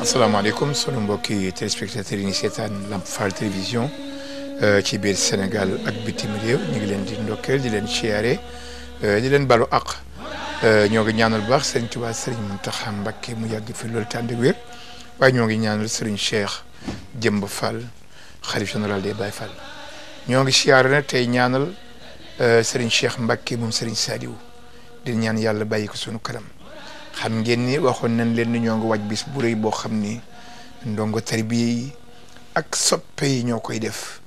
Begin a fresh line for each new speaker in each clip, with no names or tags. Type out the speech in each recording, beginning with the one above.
asalaamaaleykum sunu mbokki téléspectateurs yi ni seetaan Lamp Fall télévision ci biir Sénégal ak bitim réew ñu ngi leen di ndokkeel di leen siyaare di leen balu àq ñoo ngi ñaanal bu baax Serigne Touba Serigne Mountakha Mbacké mu yàgg fi loolu tànd ak wér waaye ñoo ngi ñaanal Serigne Cheikh Jëmb Fall xalif général des Baye Fall ñoo ngi siyaare nag tey ñaanal Serigne Cheikh Mbacké moom Serigne Saliou di ñaan yàlla bàyyi ko sunu kanam. xam ngeen ni waxoon nañ leen ni ñoo ngi waj bis bu rëy boo xam ni ndongo tarbiya yi ak soppe yi ñoo koy def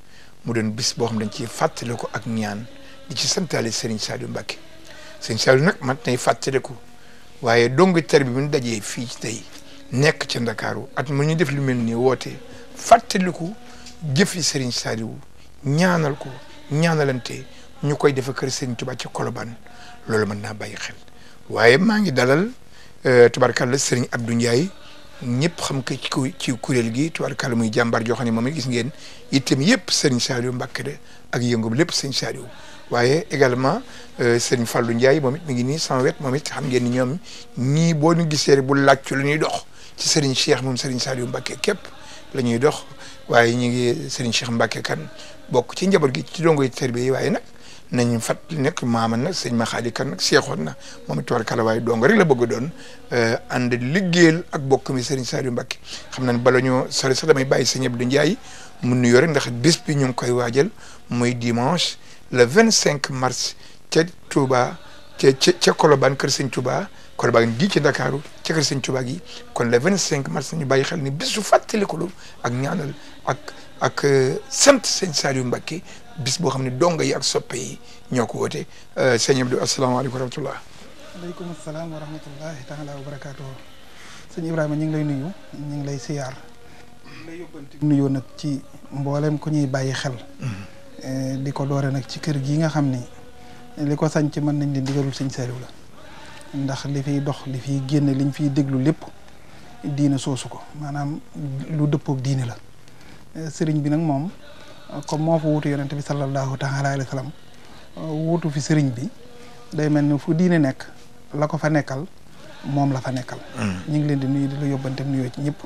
mu doon bis boo xam dañ ci fàttali ko ak ñaan di ci santaale Serigne Saliou Mbacké Serigne Saliou nag mat nay fàttaliku waaye ndongo tarbiya bi ñu dajee fii ci tey nekk ca Ndakaaru at mu ñu def lu mel ni woote fàttaliku jëfi Serigne Saliou ñaanal ko ñaanalante ñu koy defa kër Serigne Touba ci Colobane loolu mën naa bàyyi xel waaye maa ngi dalal tubarkalla Serigne Abdou Ndiaye ñëpp xam ko ci kuréel gi tubarkalla muy jàmbaar joo xam ne moom it gis ngeen itam yëpp Serigne Saliou Mbacké de ak yëngum lépp Serigne Saliou waaye également Serigne Fallou Ndiaye moom it mi ngi nii sama wet moom it xam ngeen ni ñoom ñii boo ñu gisee rek bu laajtu la ñuy dox ci Serigne Cheikh moom Serigne Saliou Mbacké képp la ñuy dox waaye ñu ngi Serigne Cheikh Mbacké kan bokk ci njaboot gi ci dongoy tarbiya yi waaye nag nañu fàttali nekk maama nag sëñ ma xaali kan nag seexoon na moom it tubarkalla waaye dong rek la bëgg doon ànd liggéeyal ak bokk mi Serigne Saliou Mbacké xam nañ bala ñoo sori sax damay bàyyi sëñ Abdou Ndiaye mu nuyoo rek ndax bés bi ñu ngi koy waajal muy dimanche le 25 mars ca Touba ca Colobane kër sëñ Touba Colobane gii ci Ndakaaru ca kër sëñ Touba gi kon le 25 mars ñu bàyyi xel ni bésu fàttaliku ak ñaanal ak sant sëñ Saliou Mbacké bis boo xam ne donga yi ak soppe yi ñoo ko woote sëñ Abdou asalaamaaleykum wa rahmatullah.
aleykum salaam wa rahmatullahi taala wa barakaatu. sëñ Ibrahima ñu ngi lay nuyu ñu ngi lay siyaar. lay yóbbanti nuyoo nag ci mboolem ku ñuy bàyyi xel. di ko doore nag ci kër gii nga xam ni li ko sañ ci mën nañ leen digalul sëñ Saliou la ndax li fiy dox li fiy génne liñ fiy déglu lépp diine soosu ko maanaam lu dëppoog diine la sëriñ bi nag moom. comme moo fa wuutu yonente bi sallallahu taala alayhi wa sallam wuutu fi sëriñ bi day mel ni fu diine nekk la ko fa nekkal moom la fa nekkal ñu ngi leen di nuyu di la yóbbante nuyoo ci ñëpp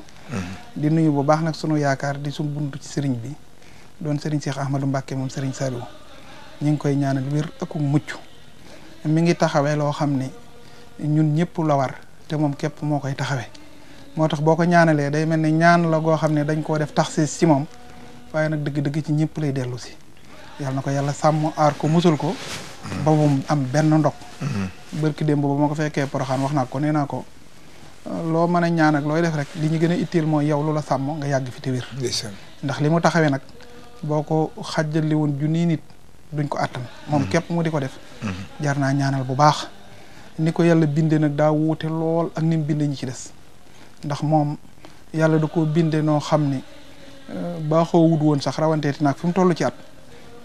di nuyu bu baax nag sunu yaakaar di suñu buntu ci sëriñ bi doon sëriñ Cheikh Ahmadou Mbacké moom sëriñ Saliou ñu ngi koy ñaanal wér ak mucc mi ngi taxawee loo xam ne ñun ñëpp la war te moom képp moo koy taxawee moo tax boo ko ñaanalee day mel ni ñaan la goo xam ne dañ koo def taxsiis ci moom waaye nag dëgg-dëgg ci ñëpp lay dellu si yàlla na ko yàlla sàmm aar ko musul ko ba mu am benn ndog bërki démb ba ma ko fekkee Poroxaan wax naa ko nee naa ko loo mën a ñaan ak looy def rek li ñu gën a itteel mooy yow lu la sàmm nga yàgg fi te wér ndax li mu taxawee nag boo ko xajjali woon junni nit duñ ko attan moom képp mu di ko def jar naa ñaanal bu baax ni ko yàlla binde nag daa wuute lool ak ni mu binde ñi ci des ndax moom yàlla da ko binde noo xam ni baaxoo wut woon sax rawanteeti naag fi mu toll ci at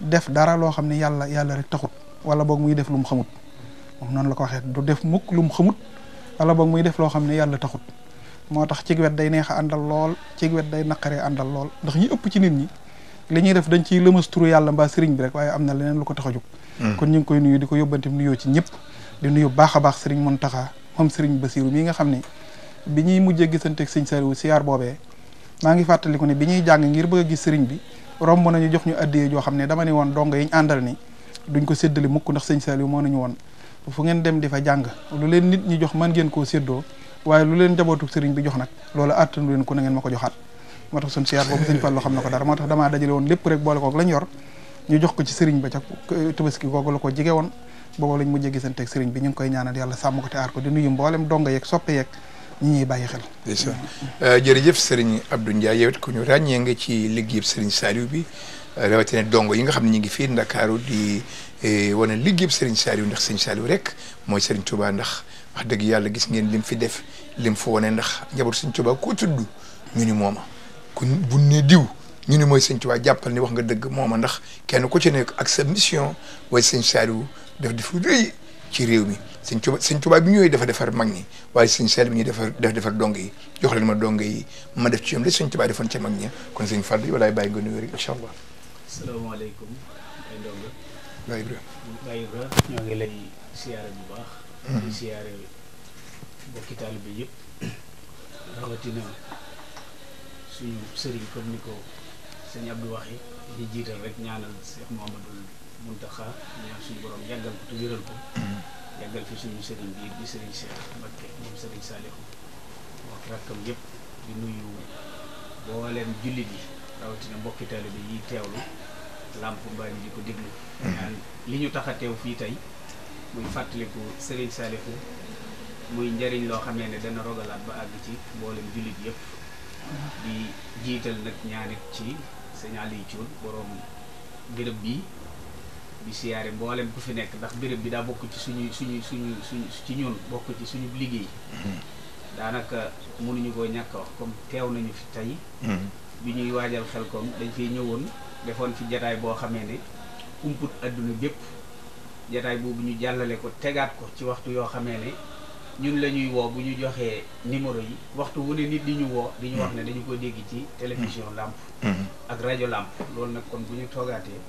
def dara loo xam ne yàlla rek taxut wala boog muy def lu mu xamut moom noonu la ko waxee du def mukk lu mu xamut wala boog muy def loo xam ne yàlla taxut moo tax cig wet day neex a àndal lool cig wet day naqaree àndal lool ndax ñi ëpp ci nit ñi li ñuy def dañ ciy lëmas turu yàlla mbaa sëriñ bi rek waaye am na leneen lu ko tax a jóg kon ñu ngi koy nuyu di ko yóbbantim nuyoo ci ñëpp di nuyu baax a baax sëriñ Mountakha moom sëriñ Bassirou mii nga xam ne bi ñuy mujjee gisanteeg sëñ Saliou siyaar boobee maa ngi fàttaliku ne bi ñuy jàng ngir bëgg a gis sëriñ bi romb nañu jox ñu addiyee joo xam ne dama ne woon dongo yi ñu àndal ni duñ ko séddale mukk ndax sëñ Saliou moo nañu woon fu ngeen dem di fa jàng lu leen nit ñi jox mën ngeen koo séddoo waaye lu leen njabootu sëriñ bi jox nag loolu attanu leen ko na ngeen ma ko joxaat moo tax suñ siyaar boobu sëñ Fallu xam na ko dara moo tax damaa dajale woon lépp rek boole koog lañ yor ñu jox ko ci sëriñ ba ca Tabaski googu la ko jige woon boobu lañ mujjee gisanteeg sëriñ bi ñu ngi koy ñaanal yàlla sàmm ko te aar ko di nuyu mboolem dongo yeeg soppe yeeg ñi ñuy bàyyi xel.
jërëjëf Serigne Abdou Ndiaye yow it ku ñu ràññee nga ci liggéeyub Serigne Saliou bi rawatina dongo yi nga xam ne ñu ngi fii Ndakaaru di wane liggéeyub Serigne Saliou ndax Serigne Saliou rek mooy Serigne Touba ndax wax dëgg yàlla gis ngeen lim fi def lim fa wane ndax njabootu Serigne Touba koo tudd ñu ni mooma ku bu ne diw ñu ni mooy Serigne Touba jàppal ni wax nga dëgg mooma ndax kenn ku ci nekk ak sa mission waaye Serigne Saliou def di fu rëy ci réew mi sëñ Tuubaa bi ñëwee dafa defar mag ñi waaye sëñ Saliou bi ñuy defar dong yi jox leen ma dong yi ma def ci ñoom li sëñ Tuubaa defoon ca mag ñi kon sëñ Fall yi walaay bàyyi nga nuyoo rek incha allah.
asalaamaaleykum ay ndongo.
Baye Ibrahima.
Baye Ibrahima ñoo ngi lay siyaare bu baax. di siyaare mbokki taalibe yëpp rawatina suñu sëriñ comme ni ko sëñ Abdou waxee di jiital rek ñaanal Cheikh Mouhamadoul Mountakha ñaan suñu borom yàggal ko te wéral ko yàggal fi suñu sëriñ bi di sëriñ Cheikh Mbacké moom sëriñ Saliou wax rakkam yëpp di nuyu booleem jullit yi rawatina mbokki taalibe yi teewlu Lamp Mbaañ di ko déglu ñaan li ñu tax a teew fii tey muy fàttaliku sëriñ Saliou muy njariñ loo xamee ne dana rogalaat ba àgg ci mboolem jullit yëpp di jiital nag ñaanit ci sëñ Aliou Thioune borom béréb bi di siyaare mboolem ku fi nekk ndax béréb bi daa bokk ci suñu ci ñun bokk ci suñu liggéey daanaka mënuñu koo ñàkk a wax comme teew nañu fi tey bi ñuy waajal Xelcom dañ fiy ñëwoon defoon fi jataay boo xamee ne umput adduna bépp jataay boobu ñu jàllale ko tegaat ko ci waxtu yoo xamee ne ñun la ñuy woo bu ñu joxee numéro yi waxtu wu ne nit di ñu woo di ñu wax ne dañu ko dégg ci télévision Lamp ak rajo Lamp loolu nag kon bu ñu toogaatee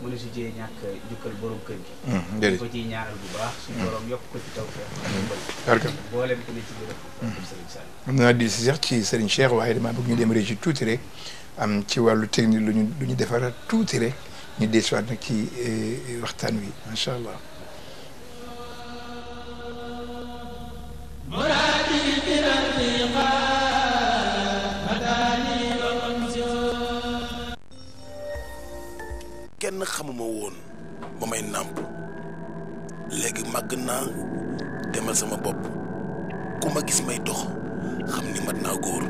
mënu si cee ñàkk jukkal borom kër gi ñu ko ciy ñaaral bu baax suñu borom yokk ko ci taw feex booleem ko ne ci biir Serigne Sall
am naa di si sax ci Serigne Cheikh waaye damaa bëgg ñu dem régi tuuti rek am ci wàllu technique lu ñu defaraat tuuti rek ñu desuwaat nag ci waxtaan wi macha allah
kenn xamuma woon ba may nàmp léegi màgg naa demal sama bopp ku ma gis may dox xam ni mat naa góor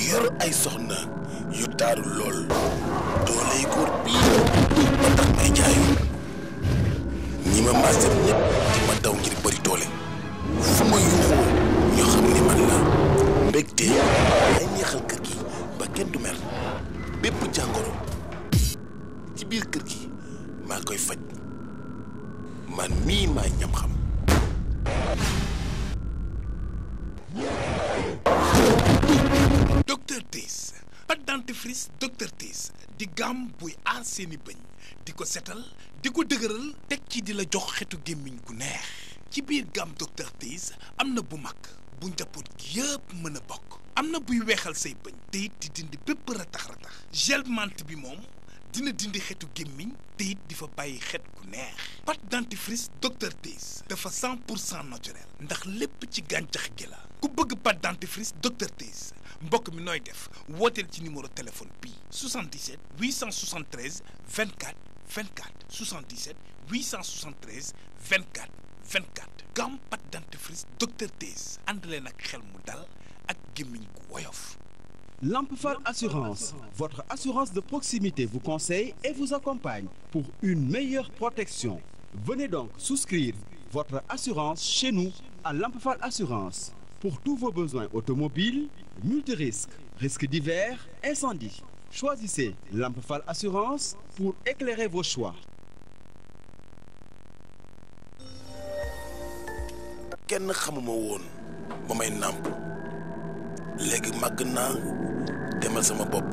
yor ay soxna yu taaru lool dooley góor bii ba tax may jaayu ñi ma maasal ñëpp di ma daw ngir bëri doole fu ma yuuxoo ñoo xam ni man la mbégte ay neexal kër gi ba kenn du mer bépp jàngoro ci biir kër gi maa koy faj man mii maa ñam xam
Docteur Tees pâte dentifrice Docteur Tees di gamme buy aar seeni bëñ di ko setal di ko dëgëral teg ci di la jox xetu gémmiñ gu neex ci biir gamme Docteur Tees am na bu mag bu njaboot gi yëpp mën a bokk am na buy weexal say bëñ te it di dindi bépp ratax-ratax gel menthe bi moom dina dindi xetu gémmiñ te it di fa bàyyi xet gu neex pâte dentifrice Docteur Tees dafa 100% naturel ndax lépp ci gàncax gi la ku bëgg pâte dentifrice Docteur Tees mbokk mi nooy def wooteel ci numéro téléphone bii 77 873 24 24 77 873 24 24 gamme pâte dentifrice Docteur Tees ànd leen ak xel mu dal ak gémmiñ gu woyof.
Lamp Fall Assurance, votre assurance de proximité vous conseille et vous accompagne pour une meilleure protection. Venez donc souscrire votre assurance chez nous à Lamp Fall Assurance pour tous vos besoins automobiles, multirisques, risques divers, incendie. Choisissez Lamp Fall Assurance pour éclairer vos choix.
kenn xamuma woon ba may nàmp léegi màgg naa demal sama bopp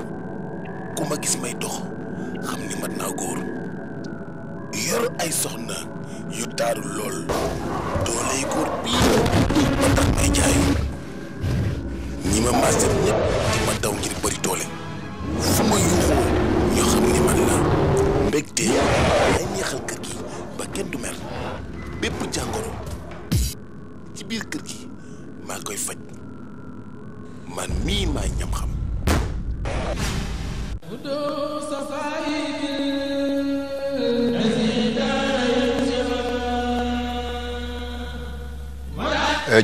ku ma gis may dox xam ni mat naa góor yor ay soxna yu taaru lool dooley góor bii ba tax may jaayu ñi ma maasal ñëpp di ma daw ngir bëri doole fu ma yuuxoo ñoo xam ni man la mbégte ay neexal kër gi ba kenn du mer bépp jàngoro ci biir kër gi maa koy faj man mii maa ñam xam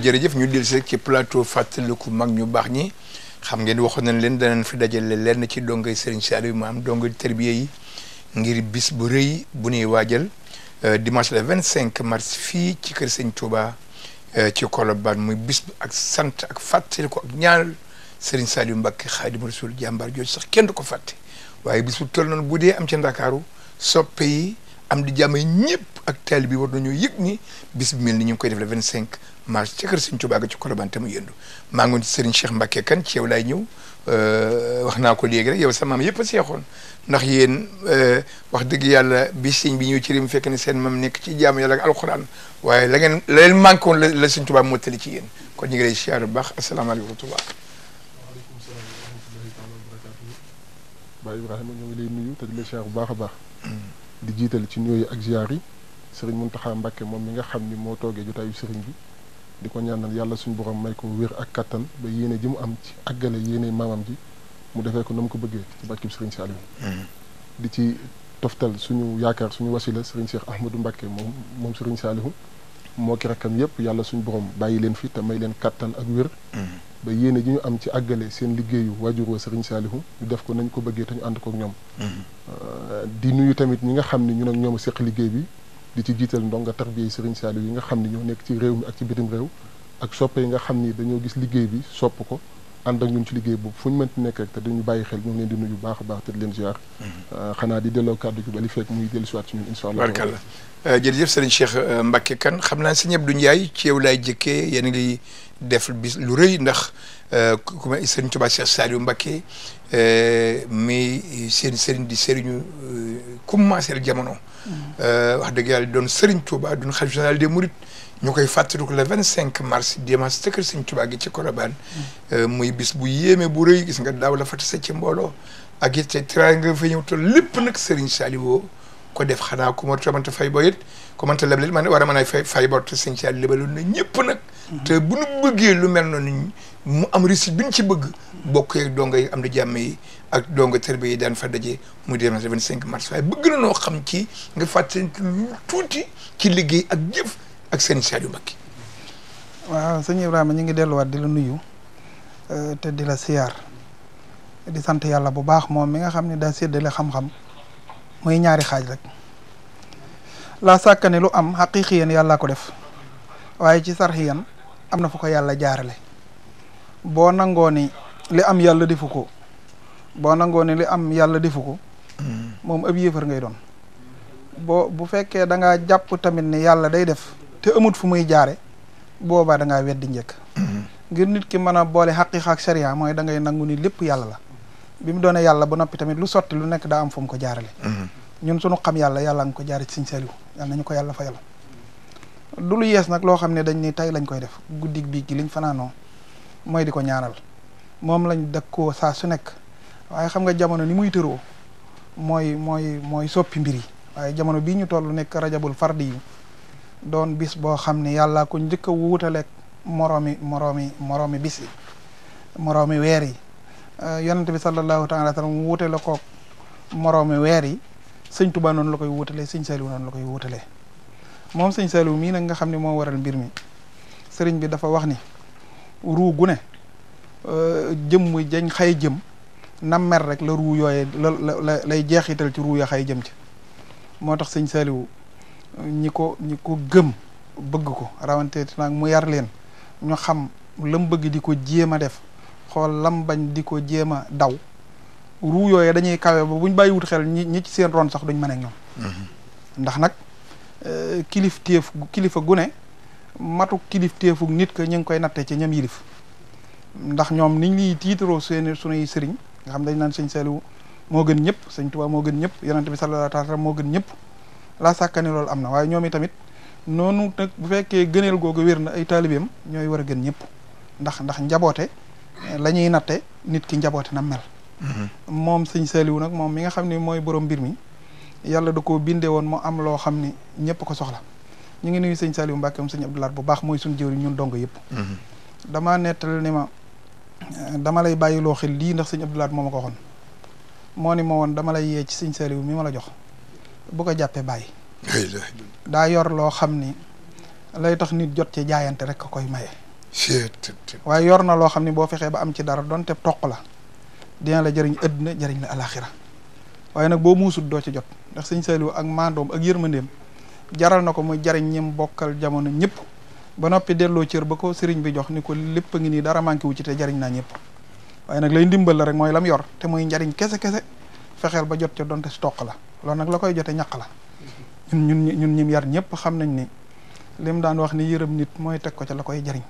jërëjëf ñu dellu si rek ci plateau fàttaliku mag ñu baax ñi xam ngeen waxoon nañ leen danañ fi dajale lenn ci dongay Serigne Saliou maam dongay terbiye yi ngir bis bu rëy bu ñuy waajal dimanche le 25 mars fii ci kër Serigne Touba ci Colobane muy bis ak sant ak fàttaliku ak ñaanal Serigne Saliou Mbacké Xaadimu Rasuul jàmbaar jooju sax kenn du ko fàtte waaye bis bu toll noonu bu dee am ci Ndakaaru soppe yi am di jàmm yi ñëpp ak taalibe bi war nañoo yëg ni bis bi mel ni ñu ngi koy def le 25 mars ci kër Serigne Touba ga ci Colobane te mu yëndu maa ngi woon ci Serigne Cheikh Mbacké kan ci yow laay ñëw wax naa ko léegi rek yow sa maam yëpp a seexoon ndax yéen wax dëgg yàlla bi sëñ bi ñëw ci réew mi fekk ne seen maam nekk ci jaamu yàlla ak alxuraan waaye la leen manqué woon la Serigne Touba mottali ci yéen kon ñu ngi lay siyaar bu baax asalaamaaleykum wa rahmatullah.
Baye Ibrahima ñoo ngi lay nuyu te di la ziar bu baax a baax. di jiital ci nuyooyu ak ziar yi sëriñ Mountakha Mbacké moom mi nga xam ni moo toogee jotaayu sëriñ bi di ko ñaanal yàlla suñu borom may ko wér ak kattan ba yéene ji mu am ci àggale yéene maamam ji mu defee ko na mu ko bëggee ci barkib sëriñ Saliou. di ci toftal suñu yaakaar suñu wasila sëriñ Cheikh Ahmadou Mbacké moom sëriñ Saliou moo ki rakkam yëpp yàlla suñu borom bàyyi leen fi te may leen kattan ak wér. ba yéene ji ñu am ci àggale seen liggéeyu waajur wa sëriñ Saliou ñu def ko nañ ko bëggee te ñu ànd kook ñoom. di nuyu tamit ñi nga xam ni ñun ak ñoom a seq liggéey bi di ci jiital ndonga tarbiya yi sëriñ Saliou yi nga xam ni ñoo nekk ci réew mi ak ci bitim réew ak soppe yi nga xam ni dañoo gis liggéey bi sopp ko ànd ak ñun ci liggéey boobu fu ñu mënti nekk rek te dañu bàyyi xel ñu ngi leen di nuyu baax a baax te di leen ziar. xanaa di delloo kàddu gi ba li fekk muy dellu siwaat ci ñun incha allah.
barkallah jërëjëf sëriñ Cheikh Mbacké Kane xam naa sëñ Abdou Ndiaye ci yow laay jëkkee yéen a ngi def bis lu rëy ndax ku ma sëriñ Touba Cheikh Saliou Mbacké mi seen sëriñ di sëriñu commencé jamono. wax dëgg yàlla doon sëriñ Touba doon xalifa général des Mourides ñu koy fàttaliku le 25 mars dimanche tëkkër sëriñ Touba gi ci Colobane. muy bis bu yéeme bu rëy gis nga daaw la fa tase ci mbooloo ak it te teraanga nga fa ñëw toll lépp nag sëriñ Saliou ko def xanaa ku ma mënta fay bor it ku mënta leble man war a mën a fay bor te sëriñ Saliou lebaloon na ñëpp nag. te bu nu bëggee lu mel noonu mu am réussite bi ñu ci bëgg bokk yeeg dongo yi am na jàmm yi ak dongo terbe yi daan fa daje muy dimanche 25 mars waaye bëgg na noo xam ci nga fàttali tuuti ci liggéey ak jëf ak sëriñ Saliou Mbacké.
waaw sëñ Ibrahima ñu ngi delluwaat di la nuyu te di la siyaar di sant yàlla bu baax moom mi nga xam ne daa séddale xam-xam muy ñaari xaaj rek laa sàkka ne lu am xaqiiqiyan yàllaa ko def waaye ci sarxiyan am na fu ko yàlla jaarale boo nangoo ni li am yàlla defu ko boo nangoo ni li am yàlla defu ko moom ab yéefar ngay doon bu fekkee da ngaa jàpp tamit ni yàlla day def te amut fu muy jaare boobaa da ngaa weddi njëkk ngir nit ki mën a boole xaqiiqa ak sharia mooy da ngay nangu ni lépp yàlla la bi mu doone yàlla ba noppi tamit lu sotti lu nekk daa am fu mu ko jaarale ñun sunu xam yàlla nga ko jaare ci Sëñ Saliou yàlla nañu ko yàlla fayal du lu yees nag loo xam ne dañ ni tey lañ koy def guddig bii gi liñ fanaanoo mooy di ko ñaanal moom lañ dëkkoo saa su nekk waaye xam nga jamono ni muy tëroo mooy soppi mbir yi waaye jamono bii ñu toll nekk rajabul fardi yi doon bis boo xam ne yàllaa ko njëkk a wuutaleeg moroomi bis yi moroomi weer yi yonente bi sallallahu taala wa sallam wuute la ko moroomi weer yi sëñ Tuubaa noonu la koy wuutalee sëñ Saliou noonu la koy wuutalee moom sëñ Saliou mii nag nga xam ne moo waral mbir mi sëriñ bi dafa wax ni ruu gu ne jëm jañ xay jëm nam mer rek la ruu yooye la lay jeexital ci ruu ya xay jëm ci moo tax sëñ Saliou ñi ko gëm bëgg ko rawante nag mu yar leen ñu xam lam bëgg di ko jéem a def xool lam bañ di ko jéem a daw ruu yooye dañuy kawe ba buñ bàyyiwut xel ñi ci seen ron sax duñ mën ak ñoom ndax nag kilifa gu ne matu kilifteefu nit ka ñu ngi koy natte ci ñam yilif ndax ñoom niñ liy tiitaroo sunuy sëriñ nga xam dañ naan sëñ Saliou moo gën ñëpp sëñ Tuubaa moo gën ñëpp yonente bi sallallahu alayhi wa sallam moo gën ñëpp laa sàkkane loolu am na waaye ñoom i tamit noonu nag bu fekkee gëneel googu wér na ay taalibeem ñooy war a gën ñëpp ndax njaboote la ñuy natte nit ki njaboote na mel moom sëñ Saliou nag moom mi nga xam ne mooy borom mbir mi yàlla da koo bindee woon mu am loo xam ni ñëpp ko soxla ñu ngi nuyu sëñ Saliou Mbacké sëñ Abdou Lahad bu baax mooy suñu jëwriñ ñun dong yëpp damaa nettal ni ma dama lay bàyyiloo xel lii ndax sëñ Abdou Lahad moo ma ko waxoon moo ni ma woon dama lay yee ci sëñ Saliou mi ma la jox bu ko jàppee bàyyi daa yor loo xam ni lay tax nit jot ci jaayante rek a koy maye waaye yor na loo xam ni boo fexee ba am ci dara donte toq la dina la jëriñ àddina jëriñ la alaxira waaye nag boo muusut doo ci jot ndax sëñ Saliou ak maandoom ak yërmandeem jaral na ko muy jariñ ñim bokkal jamono ñëpp ba noppi delloo cër ba ko sëriñ bi jox ni ko lépp a ngi nii dara manqué wu ci te jariñ naa ñëpp waaye nag lay ndimbal la rek mooy lam yor te muy njariñ kese fexeel ba jot ca donte si toq la loolu nag la koy jote ñaq la ñun ñim yar ñëpp xam nañ ni lim daan wax ni yërëm nit mooy teg ko ca la koy jariñ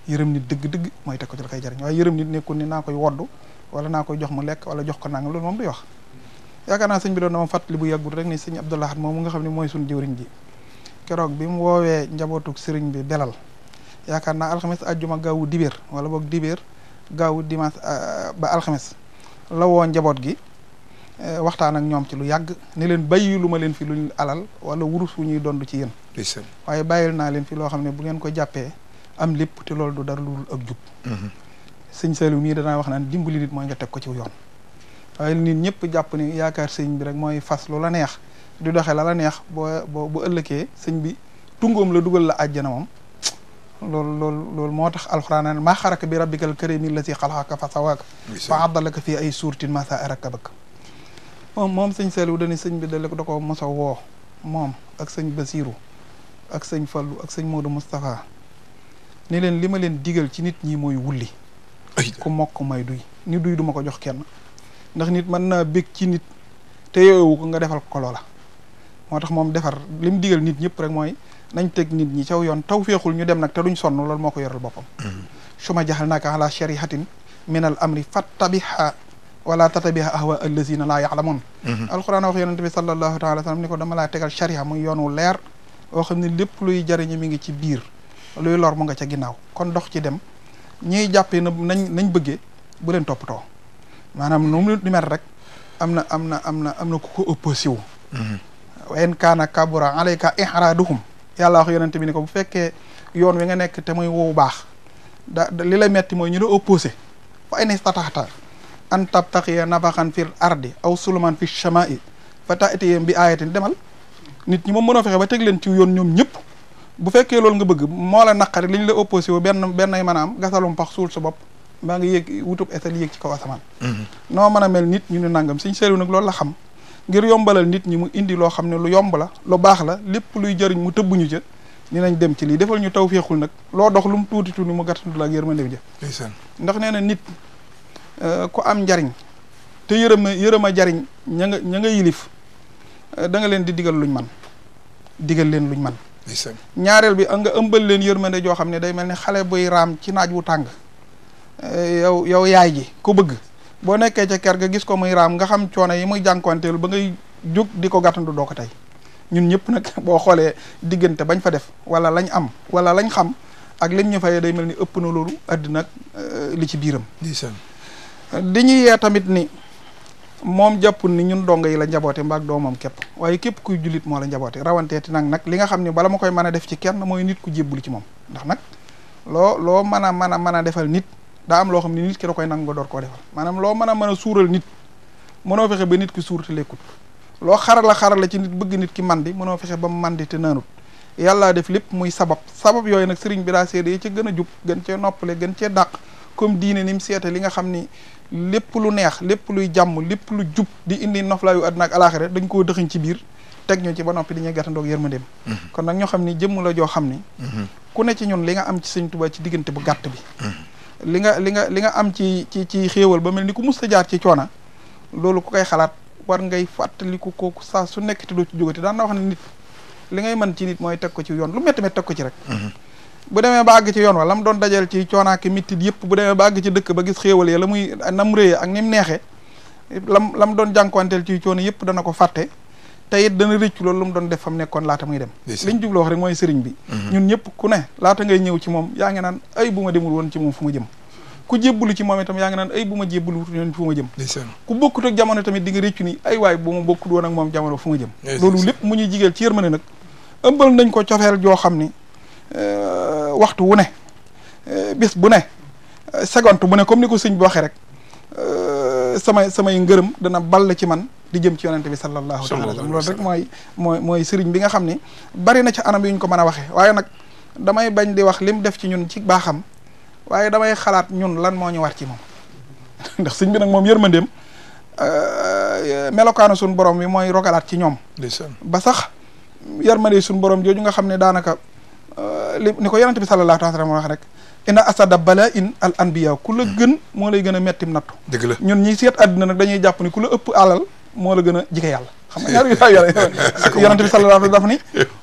yërëm nit dëgg-dëgg mooy teg ko ca la koy jariñ waaye yërëm nit nekkul ni naa koy woddu wala naa koy jox mu lekk wala jox ko nangam loolu moom duy wax yaakaar naa sëñ bi doon na ma fàttali bu yàggul rek ni sëñ Abdou Lahad moom mu nga xam ne mooy suñu jëwriñ ji keroog bi mu woowee njabootuk sëriñ bi belal yaakaar naa alxames ajjuma gaawu dibéer wala boog dibéer gaawu dimanche ba alxames la woo njaboot gi waxtaan ak ñoom ci lu yàgg ne leen bàyyi lu ma leen fi luñ alal wala wurus wu ñuy dond ci yéen waaye bàyyil naa leen fi loo xam ne bu ngeen ko jàppee am lépp te loolu du dara lu dul ak jub sëñ Saliou mii danaa wax naan dimbali nit mooy nga teg ko ci yoon waaye nit ñëpp jàpp ni yaakaar sëñ bi rek mooy fas lu la neex di doxee la neex bu ëllëgee sëñ bi tungoom la dugal la àjjana moom loolu moo tax alxuraan maa xaraka bi rabbikal karimi allati xalaqaka fa sawaaka fa addalaka fii ay suuratin ma saa rakabak moom sëñ Saliou dani sëñ bi da ko mos a woo moom ak sëñ Basiru ak sëñ Fallu ak sëñ Modou Moustapha ni leen li ma leen digal ci nit ñi mooy wulli ku mokk may duy ni duy duma ko jox kenn ndax nit mën naa bég ci nit te yooyu ko nga defal ko loola moo tax moom defar li mu digal nit ñëpp rek mooy nañ teg nit ñi caw yoon taw féexul ñu dem nag te duñ sonn loolu moo ko yoral boppam su ma jaxal naaka ala sharihatin min al amri fattabiha wala tatabiha ahwa allazina laa ya'lamun alquran wax yonente bi sallallahu taala sallam ni ko dama laa tegal shariha muy yoon wu leer woo xam ne lépp luy jariñu mi ngi ci biir luy lor mu nga ca ginnaaw kon dox ci dem ñiy jàppee na nañ bëggee bu leen toppatoo maanaam nu mu di mel rek am na ku ko opposé wu wa in kaana kabura alayka ihraduhum yàlla wax yonente bi ni ko bu fekkee yoon wi nga nekk te muy wow baax li la metti mooy ñu la opposé fa in istataxta an tabtaxiya nafaxan fil ardi aw suluman fi shamaa'i fa ta'tiyahum bi ayatin demal nit ñi moom mënoo fexe ba teg leen ci yoon ñoom ñëpp bu fekkee loolu nga bëgg moo la naqari li ñu la opposé wu benn ay mën a am gasalum pax suul sa bopp mbaa nga yéeg wutub esal yéeg ci kaw asamaan noo mën a mel nit ñu ne nangam Sëñ Saliou nag loolu la xam ngir yombalal nit ñi mu indi loo xam ne lu yomb la lu baax la lépp luy jëriñ mu tëbbuñu ca ni nañ dem ci lii defal ñu taw féexul nag loo dox lu mu tuuti tuuti mu gàttandu la ak yërmande ja ndax nee na nit ku am njariñ te yërëm a jariñ ña nga yilif da nga leen di digal luñ man digal leen luñ man ñaareel bi nga ëmbal leen yërmande joo xam ne day mel ni xale buy raam ci naaj wu tàng yow yaay ji ko bëgg boo nekkee ca kër ga gis ko muy raam nga xam coono yi muy jànkuwanteelu ba ngay jóg di ko gàttandu doo ko tey ñun ñëpp nag boo xoolee diggante bañ fa def wala lañ am wala lañ xam ak liñ ñu fayee day mel ni ëpp na loolu àddina ak li ci biiram dañuy yee tamit ni moom jàppul ni ñun donga yi la njaboote mbaag doomam képp waaye képp kuy jullit moo la njaboote rawanteeti nag li nga xam ne bala ma koy mën a def ci kenn mooy nit ku jébbulu ci moom ndax nag loo mën a defal nit daa am loo xam ne nit ki da koy nangu nga door koo defal maanaam loo mën a suural nit mënoo fexe ba nit ki suur te lekkut loo xarala ci nit bëgg nit ki mandi mënoo fexe ba mu mandi te naanut yàllaa def lépp muy sabab yooyu nag sëriñ bi daa seede yi ci gën a jub gën cee noppale gën cee dàq comme diine ni mu seete li nga xam ni lépp lu neex lépp luy jàmm lépp lu jub di indi noflaayu àddina ak alaxira dañ koo dëxiñ ci biir teg ñu ci ba noppi dañuy gàttandoog yërmandeem kon nag ñoo xam ni jëmm la joo xam ni ku ne ci ñun li nga am ci Sëriñ Tuubaa ci diggante bu gàtt bi li nga am ci xéewal ba mel ni ku mus a jaar ci coona loolu ku koy xalaat war ngay fàttaliku kooku saa su nekk te doo ci jógati daan na wax ne nit li ngay mën ci nit mooy teg ko ci yoon lu métti métti teg ko ci rek bu demee ba àgg ci yoon wa la mu doon dajal ci coonaaki mittit yëpp bu demee ba àgg ci dëkk ba gis xéewal ya la muy nam réye ak ni mu neexee lam doon jànkuwanteel ci coono yëpp dana ko fàtte te it dana rëccu loolu lu mu doon def fa mu nekkoon laata muy dem liñ jubloo wax rek mooy sëriñ bi ñun ñëpp ku ne laata ngay ñëw ci moom yaa ngi naan ay bu ma demul woon ci moom fu ma jëm ku jébbulu ci moom itam yaa ngi naan ay bu ma jébbulu woon fu ma jëm ku bokkut ak jamono tamit di nga rëccu ni ay waay bu ma bokkut woon ak moom jamono fu ma jëm loolu lépp mu ñuy jigéel ci yërmande nag ëmbal nañ ko cofeel joo xam ni waxtu wu ne bis bu ne seconde bu ne comme ni ko sëñ bi waxee rek samay ngërëm dana ball ci man di jëm ci yonente bi sallallahu taala alayhi loolu rek mooy sëriñ bi nga xam ni bari na ci anam yu ñu ko mën a waxee waaye nag damay bañ di wax lim def ci ñun ci baaxam waaye damay xalaat ñun lan moo ñu war ci moom ndax sëñ bi nag moom yërmandeem melokaanu suñu borom bi mooy rogalaat ci ñoom ba sax yërmande suñu borom jooju nga xam ne daanaka ni ko yonente bi sallallahu alayhi wa sallam wax rek inna asada bala in al anbiya ku la gën moo lay gën a mettim nattu dëgg la ñun ñi seet àddina nag dañuy jàpp ni ku la ëpp alal moo la gën a jige yàlla xam nga ñaar yu yonente bi sallallahu alayhi wa sallam dafa ni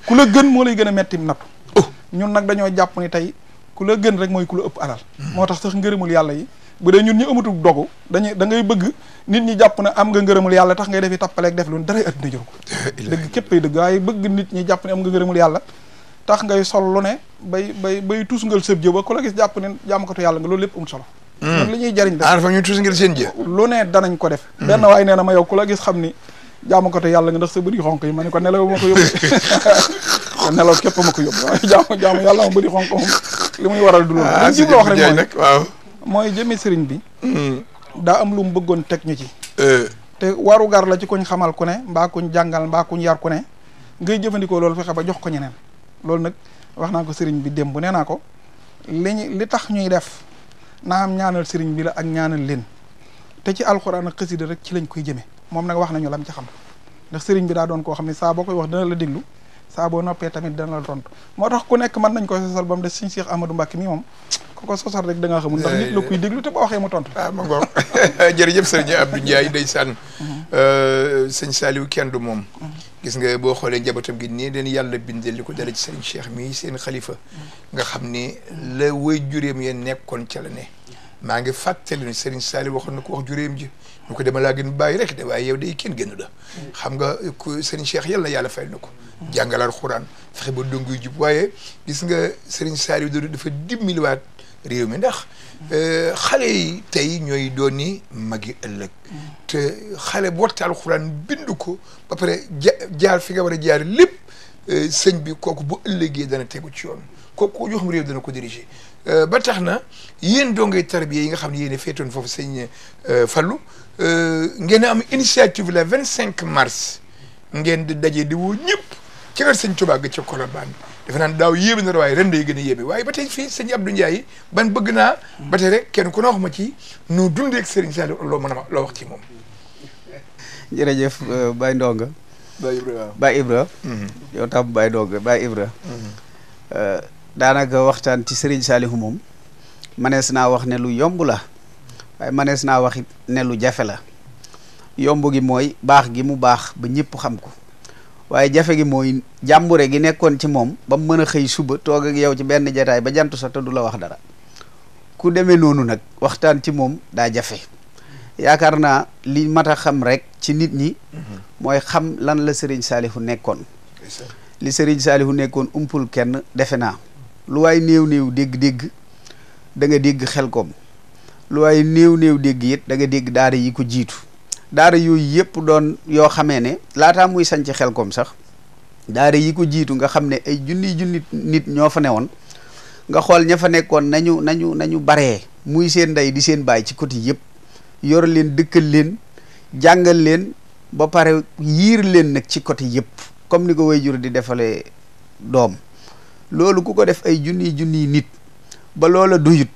ku la gën moo lay gën a mettim nattu ñun nag dañoo jàpp ni tey ku la gën rek mooy ku la ëpp alal moo tax sax ngërëmul yàlla yi bu dee ñun ñu amatul dogu da ngay bëgg nit ñi jàpp ne am nga ngërëmul yàlla tax ngay defi tappaleeg def lu daray àddina jëru ko dëgg képp ay dëgg waaye bëgg nit ñi jàpp ne am nga ngërëmul yàlla tax ngay sol lu ne bay tusngal sëb jë ba ku la gis jàpp ne jàmmkatu yàlla nga loolu lépp amul solo ñun li ñuy jariñ
fa ñu tuuti ngir seen jë
lu ne danañ ko def benn waaye nee na ma yow ku la gis xam ni jaamu ko te yàlla nga ndax sa bëri xonk yi ma ne ko nelaw ma ko yóbbu nelaw képp ma ko yóbbu jaamu yàlla ma bëri xonk moom li muy waral du loolu dañ jib la wax rek
nag waaw
mooy jëmi sëriñ bi daa am lu mu bëggoon teg ñu ci te waru gar la ci kuñ xamal ku ne mbaa kuñ jàngal mbaa kuñ yar ku ne ngay jëfandikoo loolu fexe ba jox ko ñeneen loolu nag wax naa ko sëriñ bi démb nee naa ko li tax ñuy def naa am ñaanal sëriñ bi la ak ñaanal leen te ci alxuraan ak xasida rek ci lañ koy jëmee moom nag wax nañu lam ci xam ndax sëriñ bi daa doon koo xam ne saa boo koy wax dana la déglu saa boo noppee tamit dana la tontu moo tax ku nekk mën nañ koy sosal ba mu des Sëriñ Cheikh Ahmadou Mbacké mi moom ku ko sosal rek da ngaa xamul ndax nit la kuy déglu te boo waxee mu tontu
ma ngoog jërëjëf sëriñ Abdou Ndiaye ndeysaan sëñ Saliou kenn du moom gis nga boo xoolee njabootam gi nii leen yàlla bindee li ko dale ci sëriñ Cheikh mii seen xalifa nga xam ni la way juréem yeen nekkoon ca la ne maa ngi fàttali ni sëriñ Saliou waxoon na ko wax juréem ji ñu ko dema laa gën bàyyi rek de waaye yow day kenn gënu la xam nga ku sëriñ Cheikh yàlla fayal na ko jàngal Alxuraan fexe ba dong yu jub waaye gis nga sëriñ Saliou dafa dimbaliwaat réew mi ndax xale yi tey ñooy doon ni magi ëllëg te xale bu waxte Alxuraan bindu ko ba pare jaar fi nga war a jaar lépp sëñ bi kooku bu ëllëgee dana tegu ci yoon kooku ko joxum réew dana ko diriger ba tax na yéen dongay tarbiya yi nga xam ne yéen a féetoon foofu sëñ Fallou ngeen am initiative la 25 mars ngeen di daje di woo ñëpp ci kër sëñ Tuubaa ga ca Colobane defe naan daaw yéebe na waaye ren day gën a yéebe waaye ba tey fii sëñ Abdou Ndiaye ban bëgg naa ba tey rek kenn ku ne wax ma ci nu dundee ak Serigne Saliou loo mën a loo wax ci moom.
jërëjëf Baye Ndonga. Baye Ibra yow tam Baye Ndonga Baye Ibra daanaka waxtaan ci Serigne Saliou moom manees naa wax ne lu yomb la waaye manees naa wax ne lu jafe la yomb gi mooy baax gi mu baax ba ñëpp xam ko waaye jafe gi mooy jàmbure gi nekkoon ci moom ba mu mën a xëy suba toog ak yow ci benn jataay ba jant sa te du la wax dara ku demee noonu nag waxtaan ci moom daa jafe yaakaar naa li mat a xam rek ci nit ñi mooy xam lan la Serigne Saliou nekkoon li Serigne Saliou nekkoon umpul kenn defe naa lu waay néew dégg-dégg da nga dégg Xelkom lu waay néew dégg it da nga dégg daara yi ko jiitu daara yooyu yëpp doon yoo xamee ne laataa muy sañ ci Xelkom sax daara yi ko jiitu nga xam ne ay junni nit ñoo fa newoon nga xool ña fa nekkoon nañu baree muy seen ndey di seen baay ci côté yëpp yor leen dëkkal leen jàngal leen ba pare yiir leen nag ci côté yëpp comme ni ko waajur di defalee doom loolu ku ko def ay junni nit ba loola doyut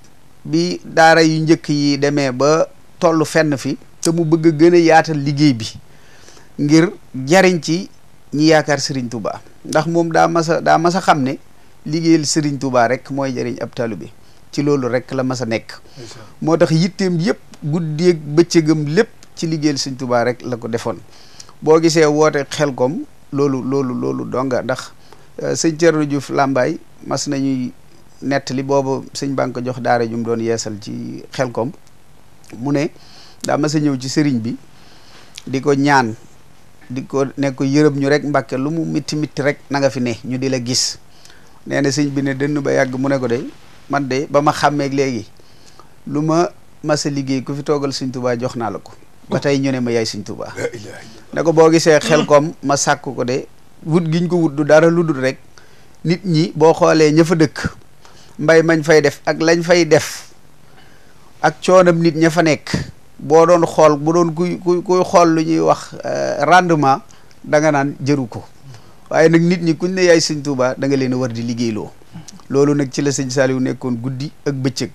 bi daara yu njëkk yi demee ba toll fenn fi te mu bëgg a gën a yaatal liggéey bi ngir jariñ ci ñi yaakaar Serigne Touba ndax moom daa mas a xam ne liggéeyal Serigne Touba rek mooy jariñ ab taalibe ci loolu rek la mas a nekk moo tax yitteem yëpp guddeeg bëccëgam lépp ci liggéeyal Serigne Touba rek la ko defoon boo gisee woote Xelkom loolu donga ndax sëñ Thierno Diouf Lambaye mas nañuy nettali boobu sëñ baa ngi ko jox daara jum doon yeesal ci Xelkom mu ne daa mas a ñëw ci sëriñ bi di ko ñaan di ko ne ko yërëm ñu rek Mbàkke lu mu mitti rek na nga fi ne ñu di la gis nee na sëñ bi ne dënn ba yàgg mu ne ko de man de ba ma xàmmeeg léegi lu ma mas a liggéey ku fi toogal sëñ Tuubaa jox naa la ko ba tey ñu ne ma yaay sëñ Tuubaa ne ko boo gisee Xelkom ma sàkk ko de wut giñ ko wut du dara lu dul rek nit ñi boo xoolee ña fa dëkk mbay mañ fay def ak lañ fay def ak coonam nit ña fa nekk boo doon xool bu doon kuy xool lu ñuy wax rendement da nga naan jëru ko waaye nag nit ñi kuñ ne yaay sëñ Tuubaa da nga leen a war di liggéeyloo loolu nag ci la sëñ Saliou nekkoon guddi ak bëccëg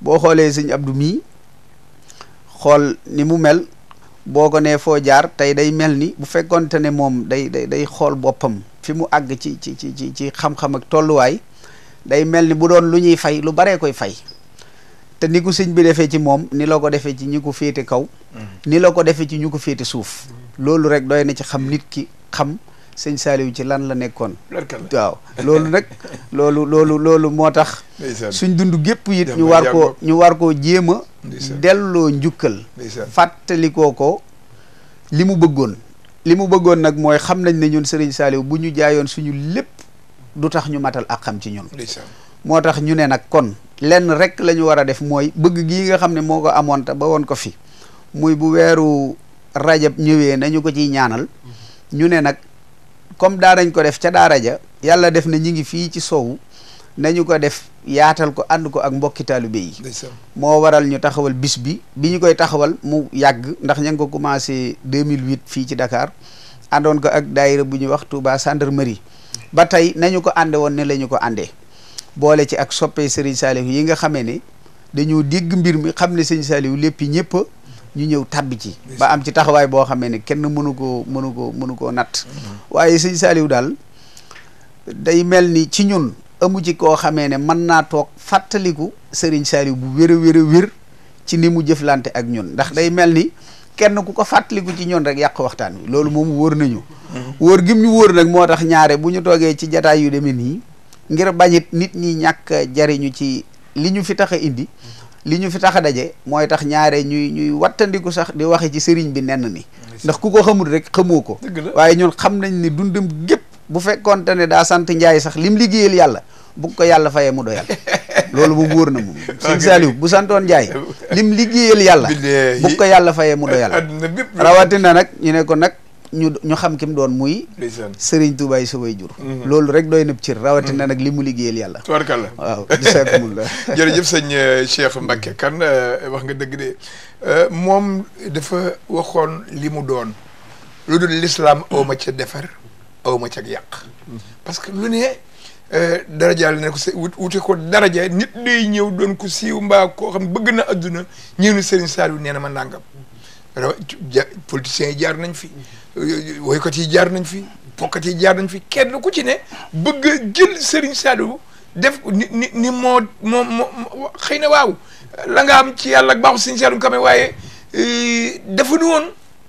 boo xoolee sëñ Abdou mii xool ni mu mel boo ko nee foo jaar tey day mel ni bu fekkonte ne moom day xool boppam fi mu àgg ci xam-xam ak tolluwaay day mel ni bu doon lu ñuy fay lu baree koy fay te ni ko sëñ bi defee ci moom ni la ko defee ci ñi ko féete kaw ni la ko defee ci ñu ko féete suuf loolu rek doy na ci xam nit ki xam sëñ Saliou ci lan la nekkoon waaw loolu nag loolu moo tax suñ dund gépp it ñu war koo jéem a delloo njukkal fàttalikoo ko li mu bëggoon nag mooy xam nañ ne ñun Serigne Saliou bu ñu jaayoon suñu lépp du tax ñu matal ak xam ci ñun
moo tax ñu ne nag kon lenn rek la ñu war a def mooy bëgg gii nga xam ne moo ko amoon te ba woon ko fi muy bu weeru rajab ñëwee nañu ko ciy ñaanal ñu ne nag comme daanañ ko def ca daara ja yàlla def na ñi ngi fii ci sowu nañu ko def yaatal ko ànd ko ak mbokki taalibe yi moo waral ñu taxawal bis bi ñu koy taxawal mu yàgg ndax ña ngi ko commencé 2008 fii ci Dakar àndoon ko ak daayira bu ñuy wax Touba Gendarmerie ba tey nañu ko ànde woon ne la ñu ko àndee boole ci ak soppee Serigne Saliou yi nga xamee ne dañoo dégg mbir mi xam ne Serigne Saliou lépp ñëpp ñu ñëw tabbi ci ba am ci taxawaay boo xamee ne kenn mënu koo natt waaye Serigne Saliou daal day mel ni ci ñun amu ci koo xamee ne mën naa toog fàttaliku Serigne Saliou bu wér a wér ci ni mu jëflante ak ñun ndax day mel ni kenn ku ko fàttaliku ci ñun rek yàq waxtaan wi loolu moom wóor nañu wóor gim ñu wóor nag moo tax ñaare bu ñu toogee ci jataay yu demee nii ngir bañit nit ñi ñàkk jariñu ci li ñu fi tax a indi li ñu fi tax a daje mooy tax ñaare ñuy wattandiku sax di waxe ci sëriñ bi nenn ni ndax ku ko xamul rek xamoo ko waaye ñun xam nañ ni dundam gépp bu fekkoonte ne daa sant Njaay sax lim liggéeyal yàlla bu ko yàlla fayee mu doyal loolu moom wóor na moom sëñ Saliou bu santoon Njaay lim liggéeyal yàlla bu ko yàlla fayee mu doyal rawatina nag ñu ne ko nag ñu xam ki mu doon muy Serigne Touba yi subay jur loolu rek doy nëb cër rawatina nag li mu liggéeyal yàlla
tubarkalla
waaw jazakumullah
jërëjëf sëñ Cheikh Mbacke Kane wax nga dëgg de moom dafa waxoon li mu doon lu dul l'islam aw ma ca defar aw ma ca yàq parce que lu ne darajaal ne ko wute ko daraja nit day ñëw doon ko siiw mbaa koo xam bëgg na adduna ñëw ni Serigne Saliou nee na ma nàngam politiciens yi jaar nañ fi woykat yi jaar nañ fi pokkat yi jaar nañ fi kenn ku ci ne bëgg a jël Serigne Saliou def ni moo xëy na waaw la nga am ci yàlla ak baaxu Serigne Saliou kame waaye dafa nu woon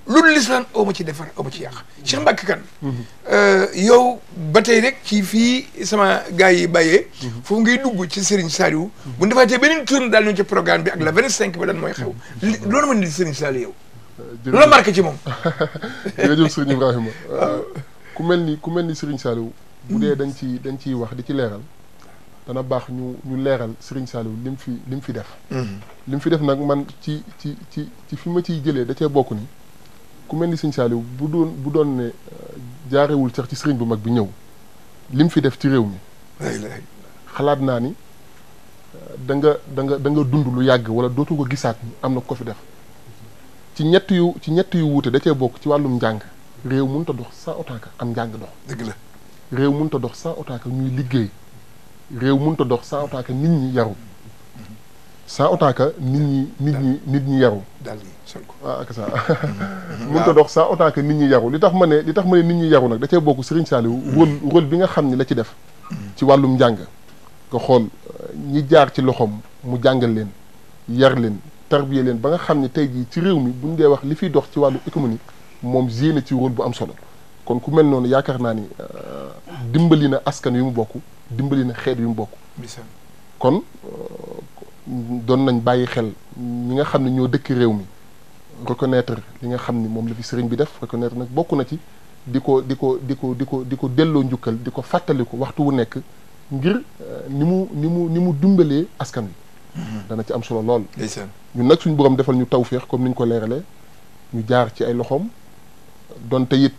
loolu lislaan aw ma ci defar aw ma ci yàq Cheikh Mbacke Kane yow ba tey rek ci fii sama gars yi bàyyee foofu ngay dugg ci Serigne Saliou bu ñu defaatee beneen tourne daal ñu ci programme bi ak la 25 ba lan mooy xew loolu ma di Serigne Saliou yow loolu la marqué ci moom
jërëjëf Serigne Ibrahima ku mel ni Serigne Saliou bu dee dañ ciy wax di ci leeral dana baax ñu leeral Serigne Saliou lim fi def lim fi def nag man ci fi ma ciy jëlee da cee bokk ni ku mel ni Serigne Saliou bu doon ne jaarewul sax ci Serigne bu mag bi ñëw lim fi def ci réew mi xalaat naa ni da nga dund lu yàgg wala dootu ko gisaat ni am na ko fi def ci ñett yu wuute da cee bokk ci wàllum njàng réew mënut a dox sans autant que am njàng dox
dëgg la
réew mënut a dox sans autant que ñuy liggéey réew mënut a dox sans autant que nit ñi yaru sans autant que nit ñi yaru
daal sol ko
ak ça mënut a dox sans autant que nit ñi yaru li tax ma ne nit ñi yaru nag da cee bokk Serigne Saliou rôle bi nga xam ni la ci def ci wàllum njàng nga xool ñi jaar ci loxoom mu jàngal leen yar leen tarbiye leen ba nga xam ne tey jii ci réew mi bu ñu dee wax li fiy dox ci wàllu économie moom joué na ci rôle bu am solo kon ku mel noonu yaakaar naa ni dimbali na askan wi mu bokk dimbali na xeet wi mu bokk kon doon nañ bàyyi xel ñi nga xam ne ñoo dëkk réew mi reconnaître li nga xam ni moom la fi sëriñ bi def reconnaître nag bokk na ci di ko delloo njukkal di ko fàttaliku waxtu wu nekk ngir ni mu dimbalee askan wi dana ci am solo lool ñun nag suñu borom defal ñu tawféex comme ni ñu ko leeralee ñu jaar ci ay loxoom donte it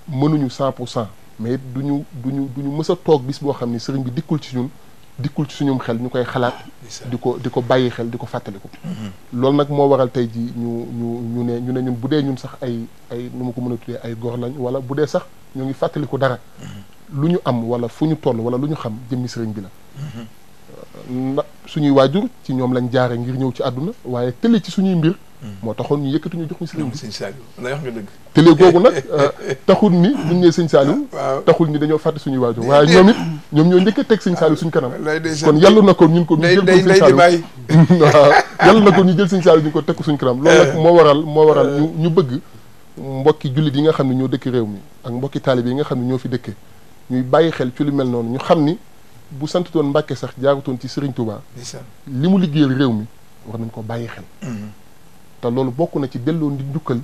mënuñu 100% mais it duñu mës a toog bis boo xam ni sëriñ bi dikkul ci suñum xel ñu koy xalaat di ko bàyyi xel di ko fàttaliku loolu nag moo waral tey ji ñu ne ñun bu dee ñun sax ay nu ma ko mën a tuddee ay góor lañ wala bu dee sax ñu ngi fàttaliku dara lu ñu am wala fu ñu toll wala lu ñu xam jëmmi sëriñ bi la suñuy waajur ci ñoom lañ jaare ngir ñëw ci àdduna waaye tële ci suñuy mbir moo taxoon ñu yëkkati ñu jox ñu sëriñ bi
sëñ Saliou la wax nga dëgg
tële googu nag taxul ni buñ nee sëñ Saliou taxul ni dañoo fàtte suñuy waajur waaye ñoom ñoo njëkk a teg sëñ Saliou suñ kanam kon yàlla na ko ñun ko ñu jël ko sëñ Saliou waaw yàlla na ko ñu jël sëñ Saliou ñu ko teg ko suñ kanam loolu nag moo waral ñu bëgg mbokki jullit yi nga xam ne ñoo dëkk réew mi ak mbokki taalib yi nga xam ne ñoo fi dëkke ñuy bàyyi xel ci lu mel noonu ñu xam ni bu santutoon Mbàkke sax jaarutoon ci Serigne Touba li mu liggéeyal réew mi war nañ ko bàyyi xel te loolu bokk na ci delloo ndi njukkal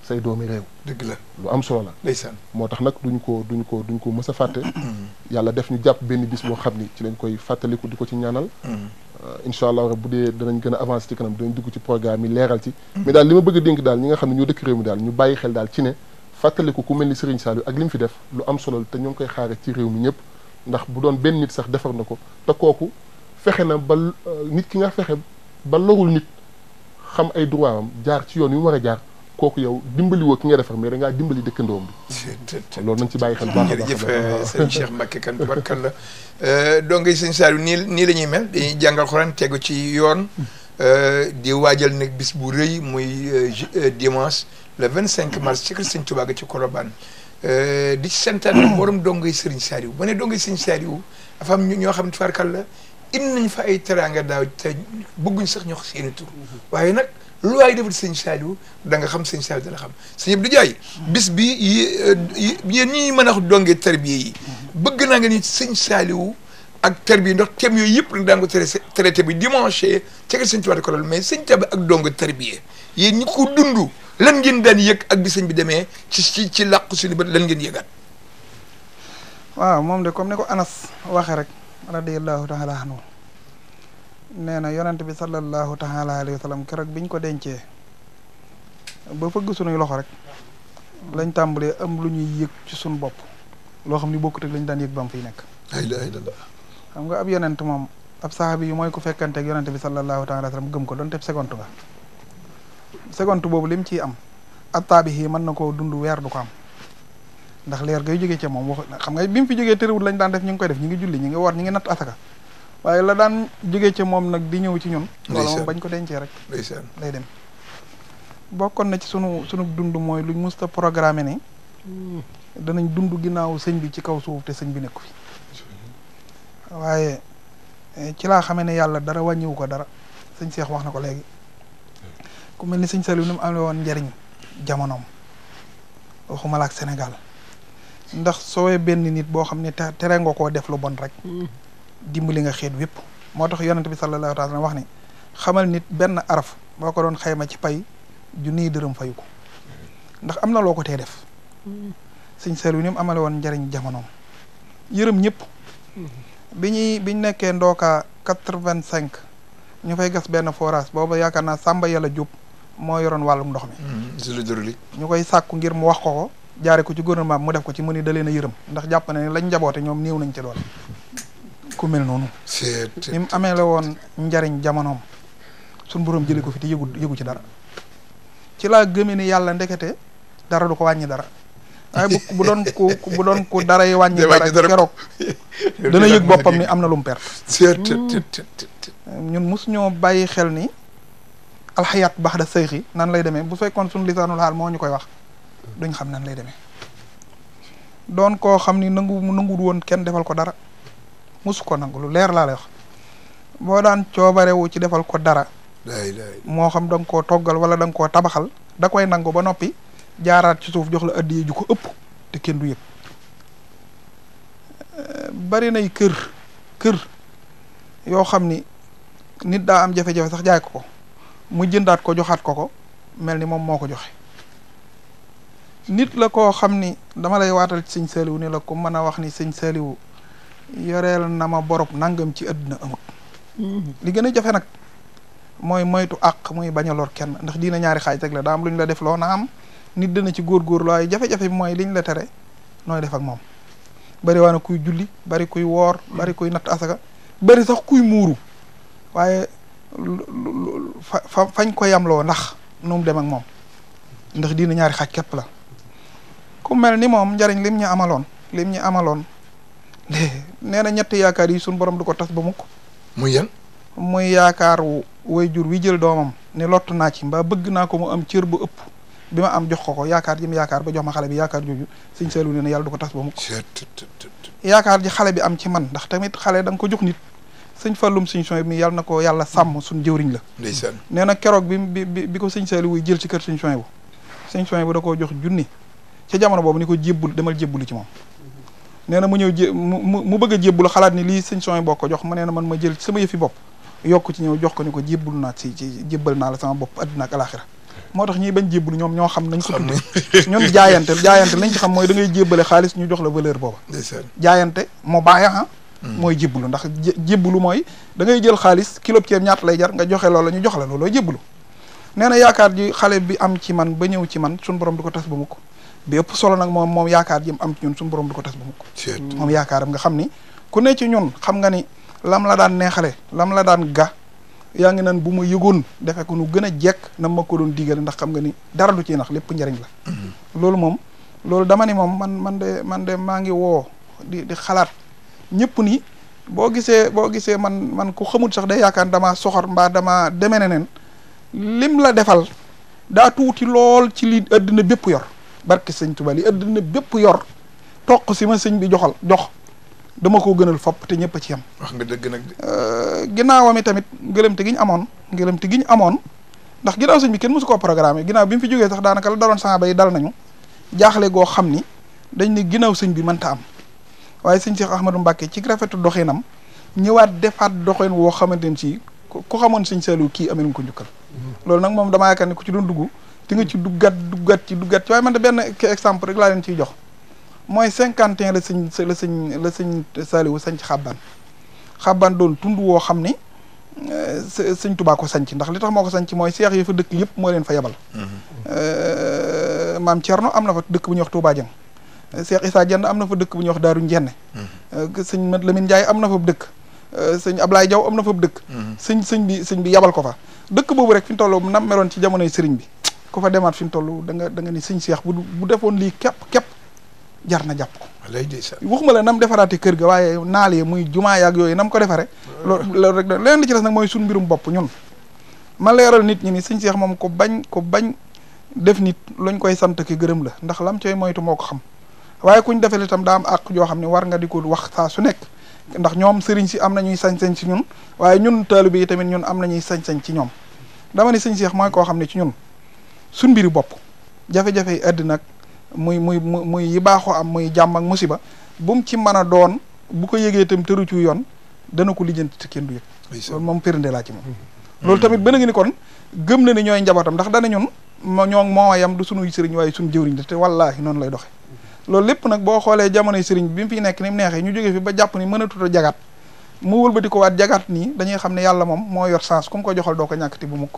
say doomi réew.
dëgg la
lu am solo la.
ndeysaan
moo tax nag duñ ko mës a fàtte. yàlla def ñu jàpp benn bis boo xam ni ci lañ koy fàttaliku di ko ci ñaanal. incha allah bu dee danañ gën a avancé ci kanam danañ dugg ci programme yi leeral ci. mais daal li ma bëgg a dénk daal ñi nga xam ne ñoo dëkk réew mi daal ñu bàyyi xel daal ci ne fàttaliku ku mel ni Serigne Saliou ak li mu fi def lu am solo te ñoo ngi koy xaare ci réew mi ñëpp ndax bu doon benn nit sax defar na ko te kooku fexe na ba nit ki nga fexe ba lorul nit xam ay droit am jaar ci yoon wi mu war a jaar kooku yow dimbali woo ki nga defar mais da ngaa dimbali dëkkandoom bi. loolu nañ ci bàyyi xel baax a baax.
jërëjëf sëñ Cheikh Mbacke Kane tubarkalla donc sëñ Saliou nii la ñuy mel dañuy jàngal Xuraan tegu ci yoon di waajal nag bis bu rëy muy dimanche le 25 mars ci kër sëñ Touba ga ci Colobane di ci santaan borom dongay Serigne Saliou bu ne dongay Serigne Saliou dafa am ñoo xam ne tubarkalla indi nañ fa ay teraanga daaw te bëgguñ sax ñoo seeni tur waaye nag lu waay defal sëñ Saliou da nga xam sëñ Saliou dana xam sëñ Abdou Ndiaye bis bi yéen ñi mën a wax dongee tarbiye yi bëgg naa nga ni sëñ Saliou ak tarbiye ndax thème yooyu yëpp nag daan ko traité bi dimanche cegal sëñ Tuubaa ko mais sëñ Tabi ak dong tarbiye yéen ñi ko dund lan ngeen daan yëg ak bi sëñ bi demee ci làqu suñu bët lan ngeen yëgaat.
waaw moom de comme ni ko Anas waxee rek radiyallahu taala anhu nee na yonent bi sallallahu taala alayhi wa sallam keroog biñ ko dencee ba fëgg sunuy loxo rek lañ tàmbalee am lu ñuy yëg ci suñu bopp loo xam ni bokkut ak lañ daan yëg ba mu fiy nekk.
la ilaha illallah.
xam nga ab yonent moom ab sahabi yi mooy ko fekkanteeg yonent bi sallallahu taala alayhi wa sallam gëm ko doon teb seconde ba seconde boobu lim ciy am ab taabihi mën na koo dund weer du ko am ndax leer gay jógee ca moom wax xam nga bi mu fi jógee tëriwul lañ daan def ñu ngi koy def ñu ngi julli ñu ngi woor ñu ngi natt asaka waaye la daan jógee ca moom nag di ñëw ci ñun. loolu moom bañ ko dencee rek. lay dem bokkoon na ci sunu dund mooy luñ musta programme ni danañ dund ginnaaw sëñ bi ci kaw suuf te sëñ bi nekku fi waaye ci laa xamee ne yàlla dara wàññiwu ko dara sëñ Cheikh wax na ko léegi ku mel ni sëñ Saliou ni mu amee woon njariñ jamonoom waxuma la ak Sénégal ndax soowee benn nit boo xam ne tere nga koo def lu bon rek dimbali nga xeet wépp moo tax yonent bi sallallahu alayhi wa sallam wax ni xamal nit benn araf boo ko doon xayma ci pay junniy dërëm fayu ko ndax am na loo ko tee def sëñ Saliou ni mu amale woon njariñ jamonoom yërëm ñëpp biñ nekkee ndooka 85 ñu fay gas benn forage booba yaakaar naa Samba Yàlla Jóob moo yoroon wàllum ndox mi ñu koy sàkku ngir mu wax ko jaare ko ci gouvernement mu def ko ci mu ni da leen a yërëm ndax jàpp na ne lañ njaboote ñoom néew nañ ci doole ku mel noonu ni mu amee la woon njariñ jamonoom suñ boroom jële ko fi te yëgu ci dara ci laa gëmee ni yàlla ndekete dara du ko wàññi dara waaye bu doon ku dara yi wàññi dara keroog dana yëg boppam ni am na lu mu perte ñun mosuñoo bàyyi xel ni alxayaat baax da sëyxi nan lay demee bu fekkoon suñu lisaanul xaal moo ñu koy wax duñ xam nan lay demee doon koo xam ni nanguwul woon kenn defal ko dara mosu ko nangu lu leer laa lay wax boo daan coobarewu ci defal ko dara moo xam da nga koo toggal wala da nga koo tabaxal da koy nangu ba noppi jaaraat ci suuf jox la addiye ju ko ëpp te kenn du yëg bari nay kër yoo xam ni nit daa am jafe-jafe sax jaay ko mu jëndaat ko joxaat ko mel ni moom moo ko joxe nit la koo xam ni dama lay waatal ci sëñ Saliou ni la ko mën a wax ni sëñ Saliou yoreel na ma borob nangam ci àdduna amut li gën a jafe nag mooy moytu àq muy bañ a lor kenn ndax diina ñaari xaaj rek la daa am lu ñu la def loo na am nit dana ci góorgóorlu waaye jafe-jafe bi mooy liñ la tere nooy def ak moom bari waa na kuy julli bari kuy woor bari kuy natt asaka bari sax kuy muuru waaye fañ ko yamloo ndax nu mu dem ak moom ndax diina ñaari xaaj képp la ku mel ni moom njariñ lim ñu amaloon nee na ñetti yaakaar yi suñ borom du ko tas ba mukk
muy yan
muy yaakaar way jur wi jël doomam ni lott naa ci mbaa bëgg naa ko mu am cër bu ëpp bi ma am jox ko yaakaar ji mu yaakaar ba jox ma xale bi yaakaar jooju sëñ Saliou ne yàlla du ko tas ba mukk yaakaar ji xale bi am ci man ndax tamit xale da nga ko jox nit sëñ Fallum sëñ Soy mi yàlla na ko yàlla sàmm suñ jëwriñ la
ndeysaan
nee na keroog bi ko sëñ Saliou wuy jël ci kër sëñ Soy bu da koo jox junni ca jamono boobu ni ko demal jébbulu ci moom nee na mu ñëw mu bëgg a jébbulu xalaat ni lii sëñ Soy boo ko jox mu nee na man ma jël sama yëfi bopp yokk ci ñëw jox ko ni ko jébbul naa ci jébbal naa la sama bopp àddina ak alaxira moo tax ñiy bañ jébbalu ñoom ñoo xam nañ ko tudde ñun jaayante lañ ci xam mooy da ngay jébbale xaalis ñu jox la valeur booba jaayante moo baax mooy jébbalu ndax jébbalu mooy da ngay jël xaalis kilo ceeb ñaata lay jar nga joxe loola ñu jox la looloo jébbalu nee na yaakaar ji xale bi am ci man ba ñëw ci man suñu borom du ko tas ba mukk bi ëpp solo nag moom yaakaar ji am ci ñun suñu borom du ko tas ba mukk moom yaakaaram nga xam ni ku ne ci ñun xam nga ni lam la daan neexale lam la daan ga yaa ngi naan bu ma yëgoon defe ko nu gën a jekk na ma ko doon digale ndax xam nga ni dara du ci nax lépp njariñ la loolu dama ni moom man de maa ngi woo di xalaat ñëpp ni boo gisee man ku xamul sax day yaakaar damaa soxor mbaa dama deme neneen lim la defal daa tuuti lool ci li addina bépp yor barke sëñ Tuubaa li addina bépp yor toq si ma sëñ bi jox dama koo gënal fopp te ñëpp a ci yam
wax nga dëgg nag
ginnaawam i tamit ngëlëmte gi ñu amoon ndax ginnaaw sëñ bi kenn mësu koo programme ginnaaw bi mu fi jógee sax daanaka la daloon saxaaba yi dal nañu jaaxle goo xam ni dañ ne ginnaaw sëñ bi mënta am waaye sëñ Cheikh Ahmadou Mbacké ci rafetu doxinam ñëwaat defaat doxin woo xamante ne si ku xamoon sëñ Saliou kii amee nga ko njukkal loolu nag moom damaa yaakaar ne ku ci doon dugg te nga ci duggat ci waaye man de benn exemple rek laa leen ciy jox mooy 51 la sëñ Saliou sañ ci xabbaan doon tund woo xam ni sëñ Tuubaa ko sañc ndax li tax moo ko sañc mooy seex yi fa dëkk yëpp moo leen fa yebal maam Thierno am na fa dëkk bu ñuy wax Touba Dieng Cheikh Issa Dieng am na fa dëkk bu ñuy wax Daaru Njenne sëñ Mat Lamine Ndiaye am na fa dëkk sëñ Ablaye Diaw am na fa dëkk sëñ bi yabal ko fa dëkk boobu rek fi mu toll nam meloon ci jamonoy sëriñ bi ku fa demaat fi mu toll da nga ni sëñ Cheikh bu defoon lii képp jar na jàpp ko waxuma la nam defaraate kër ga waaye naal yi muy jumaa yaag yooyu nam ko defare loolu rek leneen li ci des nag mooy suñ mbirum bopp ñun ma leeral nit ñi ni sëñ Cheikh moom ko bañ def nit luñ koy sant ki gërëm la ndax lam cooy moytu moo ko xam waaye kuñ defal itam daa am àq joo xam ne war nga di ko wax saa su nekk ndax ñoom sëriñ si am nañuy sañ-sañ ci ñun waaye ñun taalibe yi tamit ñun am nañuy sañ-sañ ci ñoom dama ni sëñ Cheikh mooy koo xam ne ci ñun suñ mbiri bopp jafe-jafe yi àddina muy yi baaxoo am muy jàmm ak musiba bu mu ci mën a doon bu ko yëgee itam tëru ci yoon dana ko lijjanti te kenn du yëg loolu moom périnde laa ci moom loolu tamit ba nga ni kon gëm na ni ñooy njabootam ndax dana ñun moo yam du sunuy sëriñ waaye suñu jëwriñ la te wallaahi noonu lay doxe loolu lépp nag boo xoolee jamonoy sëriñ bi mu fi nekk ni mu neexee ñu jógee fi ba jàpp ni mënatut a jagaat mu wëlbati ko waat jagaat nii dañuy xam ne yàlla moom moo yor sens ku mu ko joxal doo ko ñàkkati bu mukk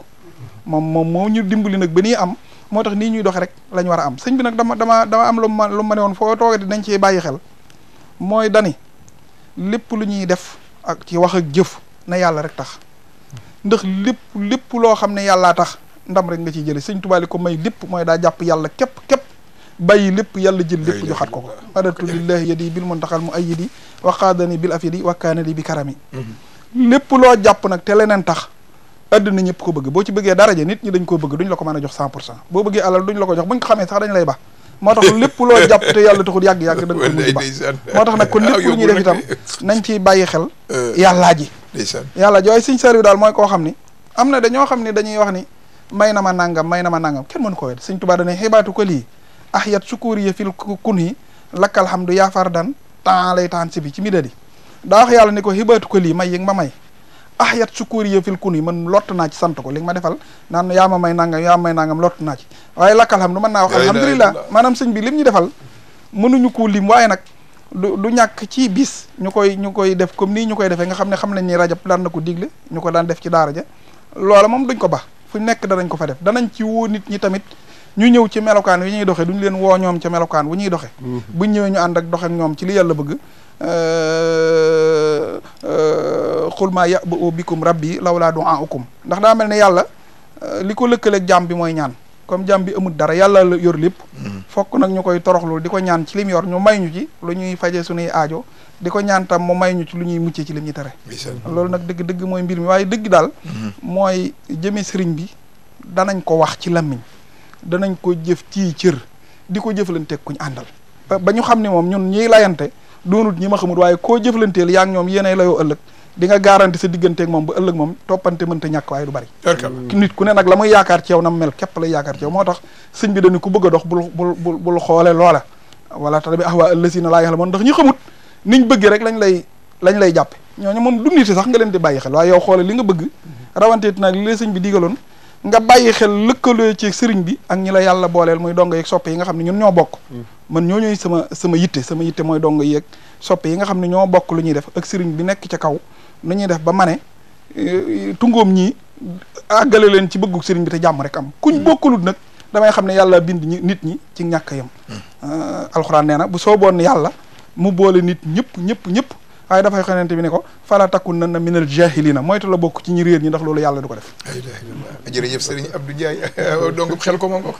moom moo ñu dimbali nag ba nii am moo tax nii ñuy doxe rek lañ war a am sëñ bi nag dama am lu ma ne woon foo toogee dinañ ci bàyyi xel mooy dani lépp lu ñuy def ak ci wax ak jëf na yàlla rek tax ndax lépp loo xam ne yàllaa tax ndam rek nga ciy jële sëñ Tuubaa li ko may lépp mooy daa jàpp yàlla képp bàyyi lépp yàlla jël lépp joxaat ko adatu lillahi yadi bil muntaxal mu ayyidi wa qaadani bil afidi wa kaana li bi karami lépp loo jàpp nag te leneen tax àddina ñëpp ko bëgg boo ci bëggee daraja nit ñi dañ koo bëgg duñ la ko mën a jox 100% boo bëggee alal duñ la ko jox buñ ko xamee sax dañ lay ba moo tax lépp loo jàpp te yàlla taxul yàgg-yàgg da nga ko mujj ba moo tax nag kon lépp lu ñuy def itam nañ ciy bàyyi xel yàllaa ji waaye sëñ Saliou daal mooy koo xam ni am na dañoo xam ne dañuy wax ni may na ma nangam kenn mënu ko wet sëñ Tuubaa dane xibaatu ko lii ahyat sukuriya fil kunhi lakkal hamdu yaa fardan temps lay taan si bi ci midadi daa wax yàlla ni ko xibaatu ko lii may yi nga ma may ahyat sukuriya fil kunhi man lott naa ci sant ko li nga ma defal naan yaa ma may nangam lott naa ci waaye lakkal hamdu mën naa wax alhamdulilah maanaam sëñ bi lim ñu defal mënuñu ko lim waaye nag du ñàkk ci bis ñu koy def comme nii ñu koy defee nga xam ne xam nañ ni rajab daan na ko digle ñu ko daan def ci daara ja loola moom duñ ko baax fu nekk danañ ko fa def danañ ci woo nit ñi tamit ñu ñëw ci melokaan wi ñuy doxee duñu leen woo ñoom ca melokaan wu ñuy doxe buñ ñëwee ñu ànd ak doxe ak ñoom ci li yàlla bëgg xul maa ya'ba'u bikum rabbi lawlaa du'aa'ukum ndax daa mel ne yàlla li ko lëkkaleeg jàmm bi mooy ñaan comme jàmm bi amul dara yàlla la yor lépp fokk nag ñu koy toroxlu di ko ñaan ci lim yor ñu may ñu ci lu ñuy faje suñuy aajo di ko ñaan tam mu may ñu ci lu ñuy muccee ci lim ñuy tere loolu nag dëgg mooy mbir mi waaye dëgg daal mooy jëme sëriñ bi danañ ko wax ci làmmiñ danañ ko jëf ci cër di ko jëflanteeg kuñ àndal ba ñu xam ne moom ñun ñiy layante doonut ñi ma xamut waaye koo jëflanteel yaa ngi ñoom yéenay layoo ëllëg di nga garanti sa digganteeg moom ba ëllëg moom toppante mënta ñàkk waaye du bari nit ku ne nag la muy yaakaar ci yow na mel képp lay yaakaar ci yow moo tax sëñ bi dañu ku bëgg a dox bul xoole loola wala tax bi ahwa ëllësina laa yaxlamuun ndax ñi xamut niñ bëgg rek lañ lay jàppe ñooñu moom du nit sax nga leen di bàyyi xel waaye yow xoole li nga bëgg rawanteet nag li la sëñ bi digaloon nga bàyyi xel lëkkaloo ci sëriñ bi ak ñi la yàlla booleel muy dongo yeeg soppe yi nga xam ne ñun ñoo bokk man ñoo ñooy sama yitte mooy dongo yeeg soppe yi nga xam ne ñoo bokk lu ñuy def ak sëriñ bi nekk ca kaw nu ñuy def ba mane tungoom ñii àggale leen ci bëggu sëriñ bi te jàmm rek am kuñ bokkulut nag damay xam ne yàlla bind nit ñi ci ñàkk yam alxuraan nee na bu sooboon yàlla mu boole nit ñëpp waaye dafay xamante bi ne ko fala takunanna minal jahilina moytu la bokk ci ñi réer ñi ndax loolu yàlla du ko def
jërëjëf sëriñ Abdou Ndiaye dongub xel ko ma ngoog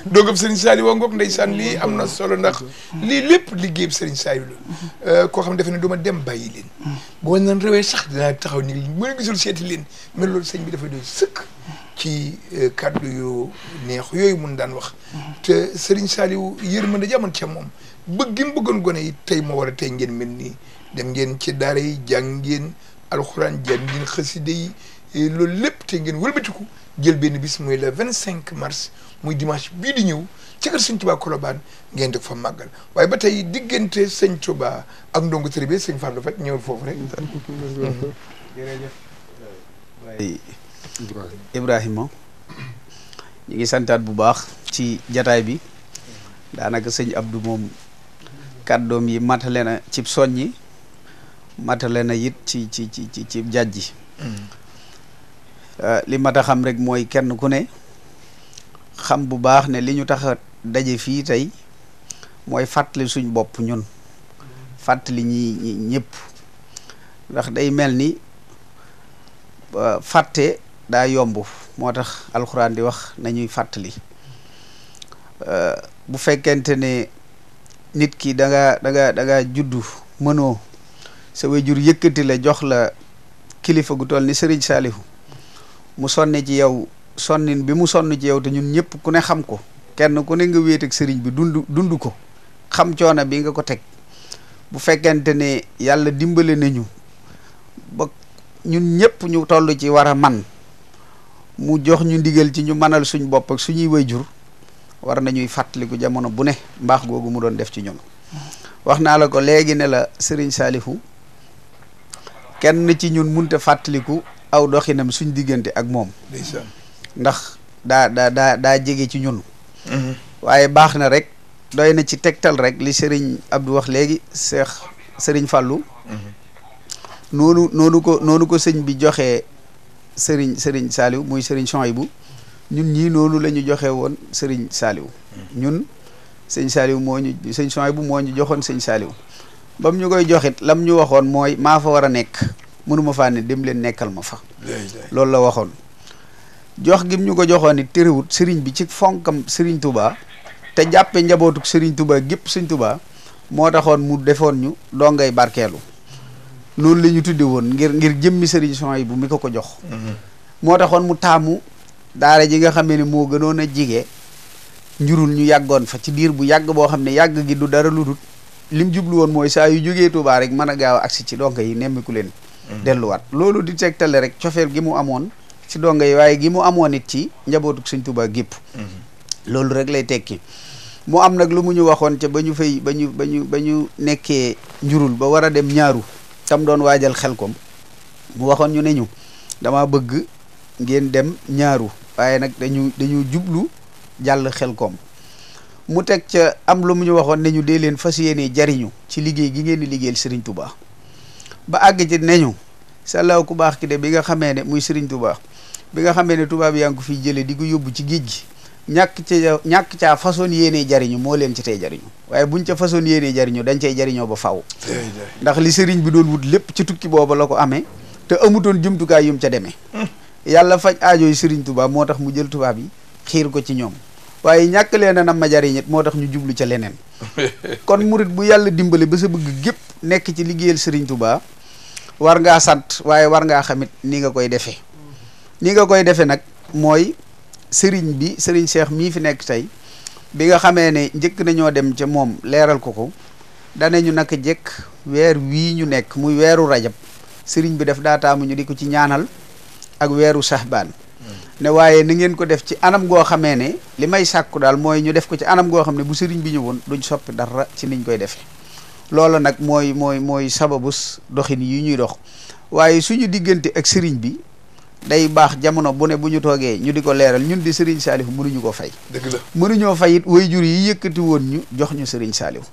dongub sëriñ Saliou ngoog ndeysaan lii am na solo ndax lii lépp liggéeyub sëriñ Saliou la koo xam defe ne du ma dem bàyyi leen boo nan réwee sax dinaa taxaw ni mën a gisul seeti leen mais loolu sëñ bi dafay doy sëkk ci kàddu yu neex yooyu mun daan wax te sëriñ Saliou yërmande jamono ca moom bëgg mu bëggoon gone yi tey moo war a tey ngeen mel nii dem ngeen ci daara yi jàng ngeen alxuraan jàng ngeen xaside yi loolu lépp te ngeen wëlbatiku jël benn bis muy le 25 mars muy dimanche bii di ñëw ci kër sëñ Touba Colobane ngeen def fa màggal waaye ba tey diggante sëñ Touba ak ndongo tërbi sëñ Fallou Fat ñëwal foofu rek.
jërëjëf waaye Ibrahima ñu ngi santaat bu baax ci jataay bi daanaka sëñ Abdou moom kàddoom yi matale na cib soññi matale na it ci jàjji li mat a xam rek mooy kenn ku ne xam bu baax ne li ñu tax a daje fii tey mooy fàttali suñ bopp ñun fàttali ñi ñëpp ndax day mel ni fàtte daa yomb moo tax alxuraan di wax nañuy fàttali bu fekkente ne nit ki da nga juddu mënoo sa waajur yëkkati la jox la kilifa gu toll ni Serigne Saliou mu sonne ci yow sonnin bi mu sonn ci yow te ñun ñëpp ku ne xam ko kenn ku ne nga wéet ak Serigne bi dund ko xam coono bi nga ko teg bu fekkente ne yàlla dimbale nañu ba ñun ñëpp ñu toll ci war a man mu jox ñu ndigal ci ñu manal suñ bopp ak suñuy waajur war nañuy fàttaliku jamono bu ne mbaax googu mu doon def ci ñun wax naa la ko léegi ne la Serigne Saliou kenn ci ñun munte fàttaliku aw doxinam suñ diggante ak moom ndax daa jege ci ñun waaye baax na rek doy na ci tegtal rek li Serigne Abdou wax léegi Serigne Fallou noonu ko sëñ bi joxee Serigne Saliou muy Serigne Souhaïbou ñun ñii noonu la ñu joxe woon Serigne Saliou ñun sëñ Saliou sëñ Souhaïbou moo ñu joxoon sëñ Saliou ba mu ñu koy joxit lam ñu waxoon mooy maa fa war a nekk mënuma faa ne dem leen nekkal ma fa loolu la waxoon jox gim ñu ko joxoon it terewut Serigne bi ci fonkam Serigne Touba te jàppe njabootuk Serigne Touba gépp Serigne Touba moo taxoon mu defoon ñu dongay barkeelu loolu la ñu tudde woon ngir jëmmi Serigne Souhaïbou mi ko jox moo taxoon mu taamu daara ji nga xamee ne moo gënoon a jige njurul ñu yàggoon fa ci diir bu yàgg boo xam ne yàgg gi du dara lu dul lim jublu woon mooy saa yu jógee Touba rek mën a gaaw agsi ci donga yi nemmiku leen delluwaat loolu di tegtale rek cofeel gi mu amoon ci donga yi waaye gi mu amoon it ci njabootuk Sëñ Touba gépp loolu rek lay tekki mu am nag lu mu ñu waxoon ca ba ñu nekkee njurul ba war a dem ñaaru tam doon waajal Xelkom mu waxoon ñu ne ñu dama bëgg ngeen dem ñaaru waaye nag dañu jublu jàll Xelkom mu teg ca am lu mu ñu waxoon ne ñu dee leen fas yéene jariñu ci liggéey gi ngeen di liggéeyal Serigne Touba ba àgg ci ne ñu sàllaaw ku baax ki de bi nga xamee ne muy Serigne Touba bi nga xamee ne Touba bi yaa ngi ko fiy jëlee di ko yóbbu ci géej gi ñàkk caa façon yéene jariñu moo leen ci tey jariñu waaye buñ ca façon yéene jariñu dañ cay jariñoo ba faw ndax li Serigne bi doon wut lépp ci tukki booba la ko amee te amutoon jumtukaay yum ca demee yàlla faj aajooy Serigne Touba moo tax mu jël tubaab yi xiir ko ci ñoom waaye ñàkk leen a nam ma jariñ it moo tax ñu jublu ca leneen kon murit bu yàlla dimbale ba sa bëgg gépp nekk ci liggéeyal Serigne Touba war ngaa sant waaye war ngaa xamit ni nga koy defee nag mooy Serigne Cheikh mii fi nekk tey bi nga xamee ne njëkk nañoo dem ca moom leeral ko danañu naka jekk weer wii ñu nekk muy weeru rajab Serigne bi def daa taamu ñu di ko ci ñaanal ak weeru Sahbaan ne waaye na ngeen ko def ci anam goo xamee ne li may sàkku daal mooy ñu def ko ci anam goo xam ne bu Serigne bi ñëwoon duñ soppi dara ci niñ koy defee loolu nag mooy sababus doxin yi ñuy dox waaye suñu diggante ak Serigne bi day baax jamono bu ne bu ñu toogee ñu di ko leeral ñun di Serigne Saliou mënuñu ko fay.
dëgg la
mënuñoo fay it waajur yi yëkkati woon ñu jox ñu Serigne Saliou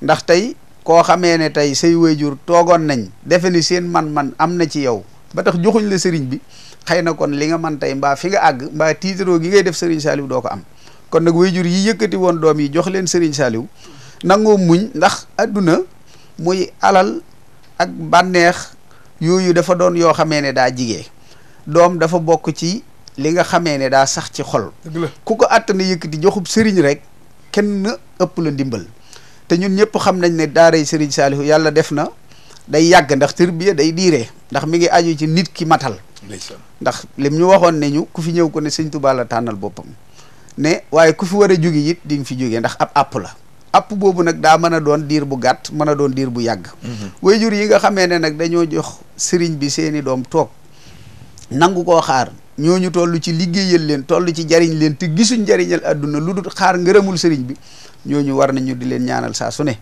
ndax tey koo xamee ne tey say waajur toogoon nañ defe ni seen man-man am na ci yow ba tax joxuñ la Serigne bi xëy na kon li nga man tey mbaa fi nga àgg mbaa tiitaroo gi ngay def Serigne Saliou doo ko am kon nag waajur yi yëkkati woon doom yi jox leen Serigne Saliou nangoo muñ ndax adduna muy alal ak bànneex yooyu dafa doon yoo xamee ne daa jigee doom dafa bokk ci li nga xamee ne daa sax ci xol ku ko àttana yëkkati joxub sëriñ rek kenn ëpp la ndimbal te ñun ñëpp xam nañ ne daaray Serigne Saliou yàlla def na day yàgg ndax tërbiya day diire ndax mi ngi aju ci nit ki matal ndax lim ñu waxoon ne ñu ku fi ñëw ko ne Sëñ Tuubaa la tànnal boppam ne waaye ku fi war a jóge it di nga fi jóge ndax ab àpp la app boobu nag daa mën a doon diir bu gàtt mën a doon diir bu yàgg waajur yi nga xamee ne nag dañoo jox sëriñ bi seeni doom toog nangu koo xaar ñooñu toll ci liggéeyal leen toll ci jariñ leen te gisuñ njariñal àdduna lu dul xaar ngërëmul sëriñ bi ñooñu war nañu di leen ñaanal saa su ne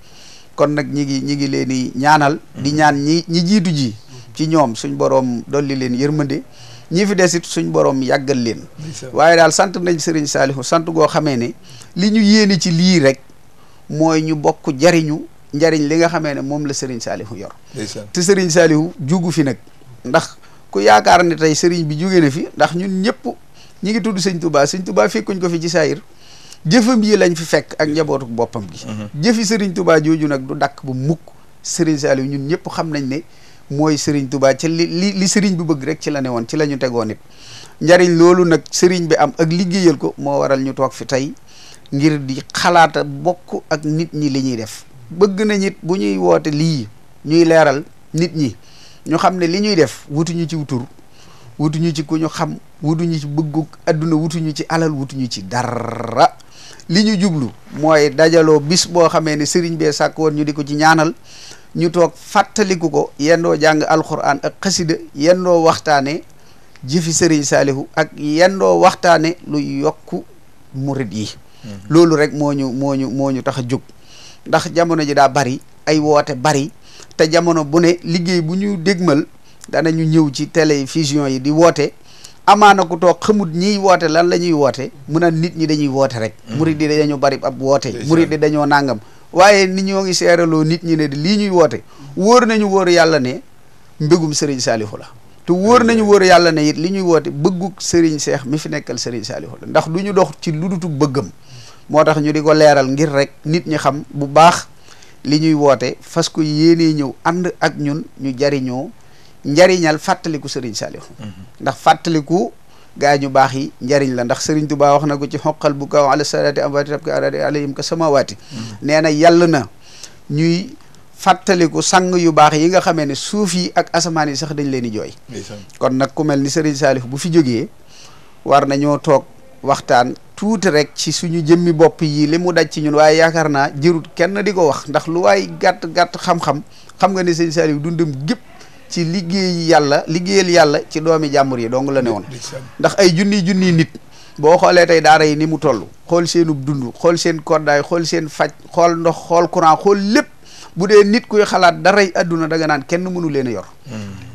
kon nag ñi ngi leen di ñaanal di ñaan ñi jiitu ji ci ñoom suñ boroom dolli leen yërmande ñi fi desit suñ boroom yàggal leen waaye daal sant nañ sëriñ Saliou sant goo xamee ne li ñu yéene ci lii rek mooy ñu bokk jariñu njariñ li nga xamee ne moom la Serigne Saliou yor te Serigne Saliou jugu fi nag ndax ku yaakaar ne tey Serigne bi jóge na fi ndax ñun ñëpp ñi ngi tudd Sëñ Touba fekkuñ ko fi ci saayir jëfam yi lañ fi fekk ak njabootu boppam gi jëfi Serigne Touba jooju nag du dakk bu mukk Serigne Saliou ñun ñëpp xam nañ ne mooy Serigne Touba ci li Serigne bi bëgg rek ci la ne woon ci la ñu tegoon it njariñ loolu nag Serigne bi am ak liggéeyal ko moo waral ñu toog fi tey ngir di xalaata bokk ak nit ñi li ñuy def bëgg na nit bu ñuy woote lii ñuy leeral nit ñi ñu xam ne li ñuy def wutuñu ci wutur wutuñu ci ku ñu xam wutuñu ci bëggu adduna wutuñu ci alal wutuñu ci dara li ñu jublu mooy dajaloo bis boo xamee ne sëriñ bee sàkk woon ñu di ko ci ñaanal ñu toog fàttaliku ko yendoo jàng alxuraan ak xasida yendoo waxtaane jëfi sëriñ Saliou ak yendoo waxtaane lu yokku murid yi loolu rek moo ñu tax a jóg ndax jamono ji daa bari ay woote bari te jamono bu ne liggéey bu ñu dégmal danañu ñëw ci télévision yi di woote amaana ku toog xamut ñiy woote lan la ñuy woote mu naan nit ñi dañuy woote rek murid yi dañoo bari ab woote murid yi dañoo nàngam waaye nit ñoo ngi seeraloo nit ñi ne lii ñuy woote wóor nañu wóor yàlla ne mbégum Serigne Saliou la te wóor nañu wóor yàlla ne it li ñuy woote bëggug Serigne Cheikh mi fi nekkal Serigne Saliou la ndax du ñu dox ci lu dutug bëggam moo tax ñu di ko leeral ngir rek nit ñi xam bu baax li ñuy woote fas ko yéenee ñëw ànd ak ñun ñu jariñoo njariñal fàttaliku Serigne Saliou ndax fàttaliku gaa ñu baax yi njariñ la ndax Serigne Touba wax na ko ci xoqal bu kaw ala salati amwaati rabka aradi alayhim ka samawaati nee na yàlla na ñuy fàttaliku sang yu baax yi nga xamee ne suuf yi ak asamaan yi sax dañ leen di jooy kon nag ku mel ni Serigne Saliou bu fi jógee war nañoo toog waxtaan tuuti rek ci suñu jëmmi bopp yi li mu daj ci ñun waaye yaakaar naa jërut kenn di ko wax ndax lu waay gàtt xam-xam xam nga ne Serigne Saliou dundam gépp ci liggéeyal yàlla ci doomi jàmbur yi dong la ne woon ndax ay junniy nit boo xoolee tey daara yi ni mu toll xool seenub dund xool seen koddaay xool seen faj xool ndox xool courant xool lépp bu dee nit kuy xalaat daray adduna da nga naan kenn mënu leen a yor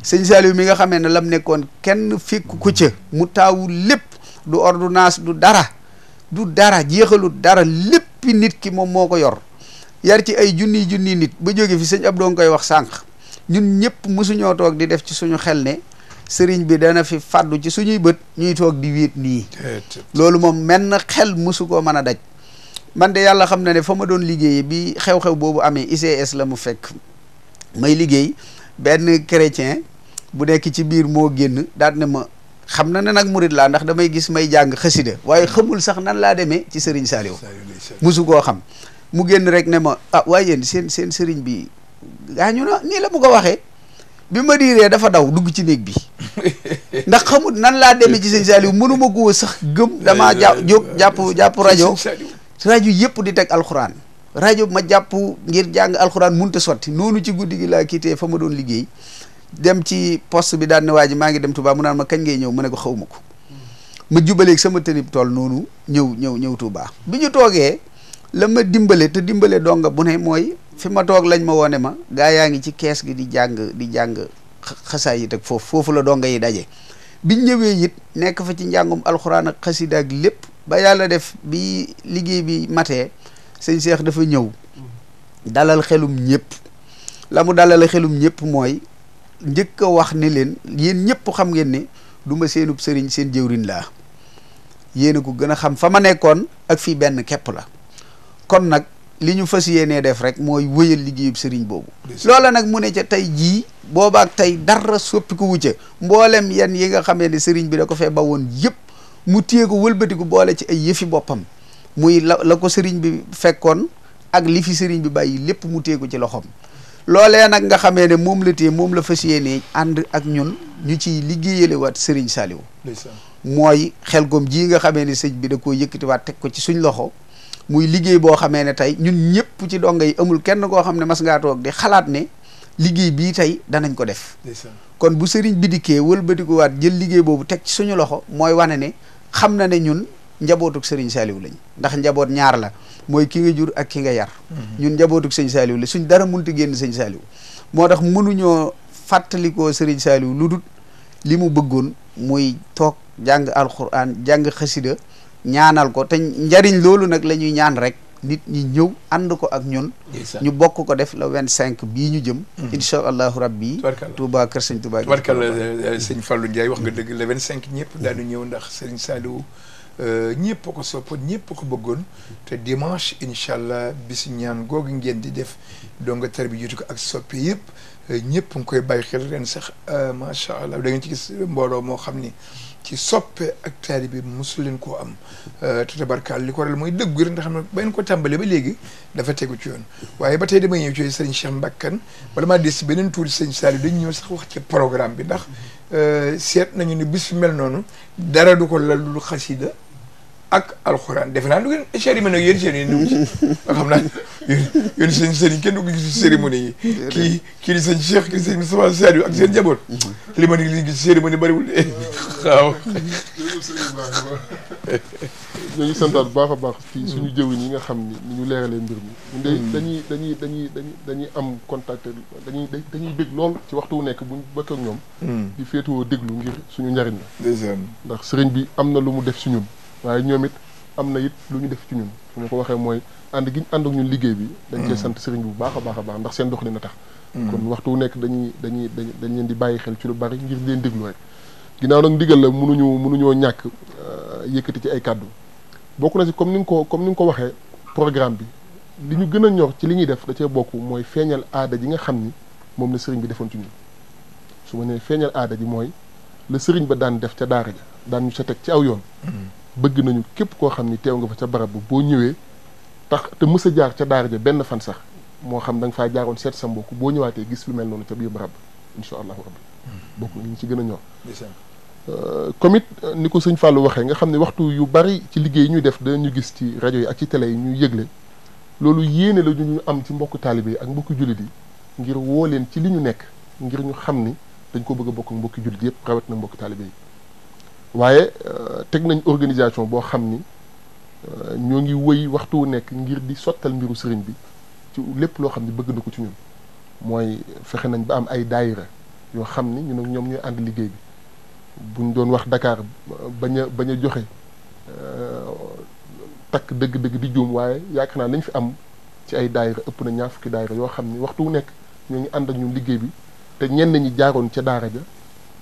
Sëñ Saliou mi nga xamee ne lam nekkoon kenn fekk ko ca mu taawu lépp du ordonnance du dara jeexalut dara léppi nit ki moom moo ko yor yar ci ay junniy nit ba jóge fi sëñ Abdou nga koy wax sànq ñun ñëpp mosuñoo toog di def ci suñu xel ne sëriñ bi dana fi fàddu ci suñuy bët ñuy toog di wéet nii loolu moom menn xel mosu koo mën a daj man de yàlla xam na ne fa ma doon liggéeyee bi xew-xew boobu amee ICS la mu fekk may liggéey benn chrétien bu nekk ci biir moo génn daal ne ma xam na ne nag murid laa ndax damay gis may jàng xasida waaye xamul sax nan laa demee ci Serigne Saliou mosu koo xam mu génn rek ne ma waaye yéen seen sëriñ bi gaañu na nii la mu ko waxee bi ma diiree dafa daw dugg ci néeg bi ndax xamul nan laa demee ci Serigne Saliou mënuma koo sax gëm damaa jàpp rajo yëpp di teg alxuraan rajo ma jàpp ngir jàng alxuraan munta sotti noonu ci guddi gi laa kiitee fa ma doon liggéey dem ci poste bi daan ne waa ji maa ngi dem Touba mu naan ma kañ ngay ñëw mu ne ko xaw ma ko ma jubaleeg sama tënib tool noonu ñëw Touba bi ñu toogee la ma dimbale te dimbale donga bu ne mooy fi ma toog lañ ma woone ma gaa yaa ngi ci kees gi di jàng xasaay yi teg foofu la donga yi daje biñ ñëwee it nekk fa ci njàngum alxuraan ak xasida ak lépp ba yàlla def bi liggéey bi matee sëñ Cheikh dafa ñëw dalal xelum ñëpp la mu dalal xelum ñëpp mooy njëkk a wax ne leen yéen ñëpp xam ngeen ne du ma seenub sëriñ seen jëwriñ laa yéen a ko gën a xam fa ma nekkoon ak fii benn képp la kon nag li ñu fas yéenee def rek mooy wëyal liggéeyub sëriñ boobu loola nag mu ne ca tey jii boobaak tey dara soppi ko wucce mboolem yan yi nga xamee ne sëriñ bi da ko fee bawoon yëpp mu téye ko wëlbatiku boole ci ay yëfi boppam muy la ko sëriñ bi fekkoon ak li fi sëriñ bi bàyyi lépp mu téye ko ci loxoom loolee nag nga xamee ne moom la téye moom la fas yéenee ànd ak ñun ñu ciy liggéeyale waat sëriñ Saliou mooy Xelkom ji nga xamee ne sëñ bi da koo yëkkatiwaat teg ko ci suñ loxo muy liggéey boo xamee ne tey ñun ñëpp ci donga yi amul kenn koo xam ne mas ngaa toog di xalaat ne liggéey bii tey danañ ko def kon bu sëriñ bi dikkee wëlbatikuwaat jël liggéey boobu teg ci suñu loxo mooy wane ne xam na ne ñun njabootuk sëriñ Saliou lañ ndax njaboot ñaar la mooy ki nga jur ak ki nga yar ñun njabootuk sëñ Saliou la suñ dara mënut a génn sëñ Saliou moo tax mënuñoo fàttalikoo sëriñ Saliou lu dul li mu bëggoon muy toog jàng alxuraan jàng xasida ñaanal ko te njariñ loolu nag la ñuy ñaan rek nit ñi ñëw ànd ko ak ñun ñu bokk ko def le 25 bii ñu jëm incha allahu rabbi Touba kër sëñ Touba
tubarkalla sëñ Fallou Ndiaye wax nga dëgg le 25 ñëpp daanu ñëw ndax sëriñ Saliou ñëpp ko soppoon ñëpp ko bëggoon te dimanche incha allah bisu ñaan googu ngeen di def donc tar bi jiitu ko ak soppe yëpp ñëpp nga koy bàyyi xel ren sax macha allah da ngeen ci gis mbooloo moo xam ni ci soppe ak taalibe bi mosul leen koo am te tabarkaal li ko waral mooy dëggu rek nga xam ne ba ngeen ko tàmbalee ba léegi dafa tegu ci yoon waaye ba tey damay ñëw ci sëriñ Cheikh Mbakkan wala maa des si beneen tuuti sëñ Saliou dañu ñëw sax wax ci programme bi ndax seet nañu ne bis fi mel noonu dara du ko lal lu xasida ak alxuraan defe naa lu ngeen cérémonie nag yéen seen yi ci nga xam naa yéen seen sëriñ kenn du ko gis ci cérémonie yi kii di sëñ Cheikh kii di sëñ Moustapha Saliou ak seen njaboot li ma ni li gis cérémonie bariwul de waaw
ñoo ngi santaat bu baax a baax ci suñu jëwriñ yi nga xam ni ñu leeralee mbir mi ñun dañuy am contact dañuy bég lool ci waxtu wu nekk buñ bëkk ak ñoom di féetuwoo déglu ngir suñu njariñ la ndax sëriñ bi am na lu mu def si ñun waaye ñoom it am na it lu ñu def ci ñun fu ñu ko waxee mooy ànd gi ñu ànd ak ñun liggéey bi dañ cee sant sëriñ bi bu baax a baax a baax ndax seen dox dina tax kon waxtu wu nekk dañ leen di bàyyi xel ci lu bari ngir leen déglu rek ginnaaw nag ndigal la mënuñoo ñàkk yëkkati ci ay kàddu bokk na si comme ni nga ko waxee programme bi li ñu gën a ñor ci li ñuy def da cee bokk mooy feeñal aada ji nga xam ni moom la sëriñ bi defoon ci ñun su ma nee feeñal aada ji mooy la sëriñ ba daan def ca daara ja daan ñu sa teg ci aw yoon bëgg nañu képp koo xam ni teew nga fa ca barab ba boo ñëwee tax te mës a jaar ca daara ja benn fan sax moo xam da nga faa jaaroon seet sa mbokk boo ñëwaatee gis lu mel noonu ca biir barab ba incha allahu rabbi bokk na ñu ci gën a ñor comme it ni ko sëñ Fallou waxee nga xam ne waxtu yu bari ci liggéey yi ñuy def dañu gis ci rajo yi ak ci télé yi ñuy yëgle loolu yéene la ñu am ci mbokku taalibe yi ak mbokku jullit yi ngir woo leen ci li ñu nekk ngir ñu xam ni dañ ko bëgg a bokk ak mbokki jullit yëpp rawat na mbokki taalibe yi waaye teg nañ organisation boo xam ni ñoo ngi wëy waxtu wu nekk ngir di sottal mbiru sëriñ bi ci lépp loo xam ne bëgg na ko ci ñun mooy fexe nañ ba am ay daayira yoo xam ni ñun ak ñoom ñooy ànd liggéey bi buñ doon wax Dakar bañ a joxe takk dëgg-dëgg di juum waaye yaakaar naa lañ fi am ci ay daayira ëpp na 20 daayira yoo xam ni waxtu wu nekk ñoo ngi ànd ak ñun liggéey bi te ñenn ñi jaaroon ca daara ja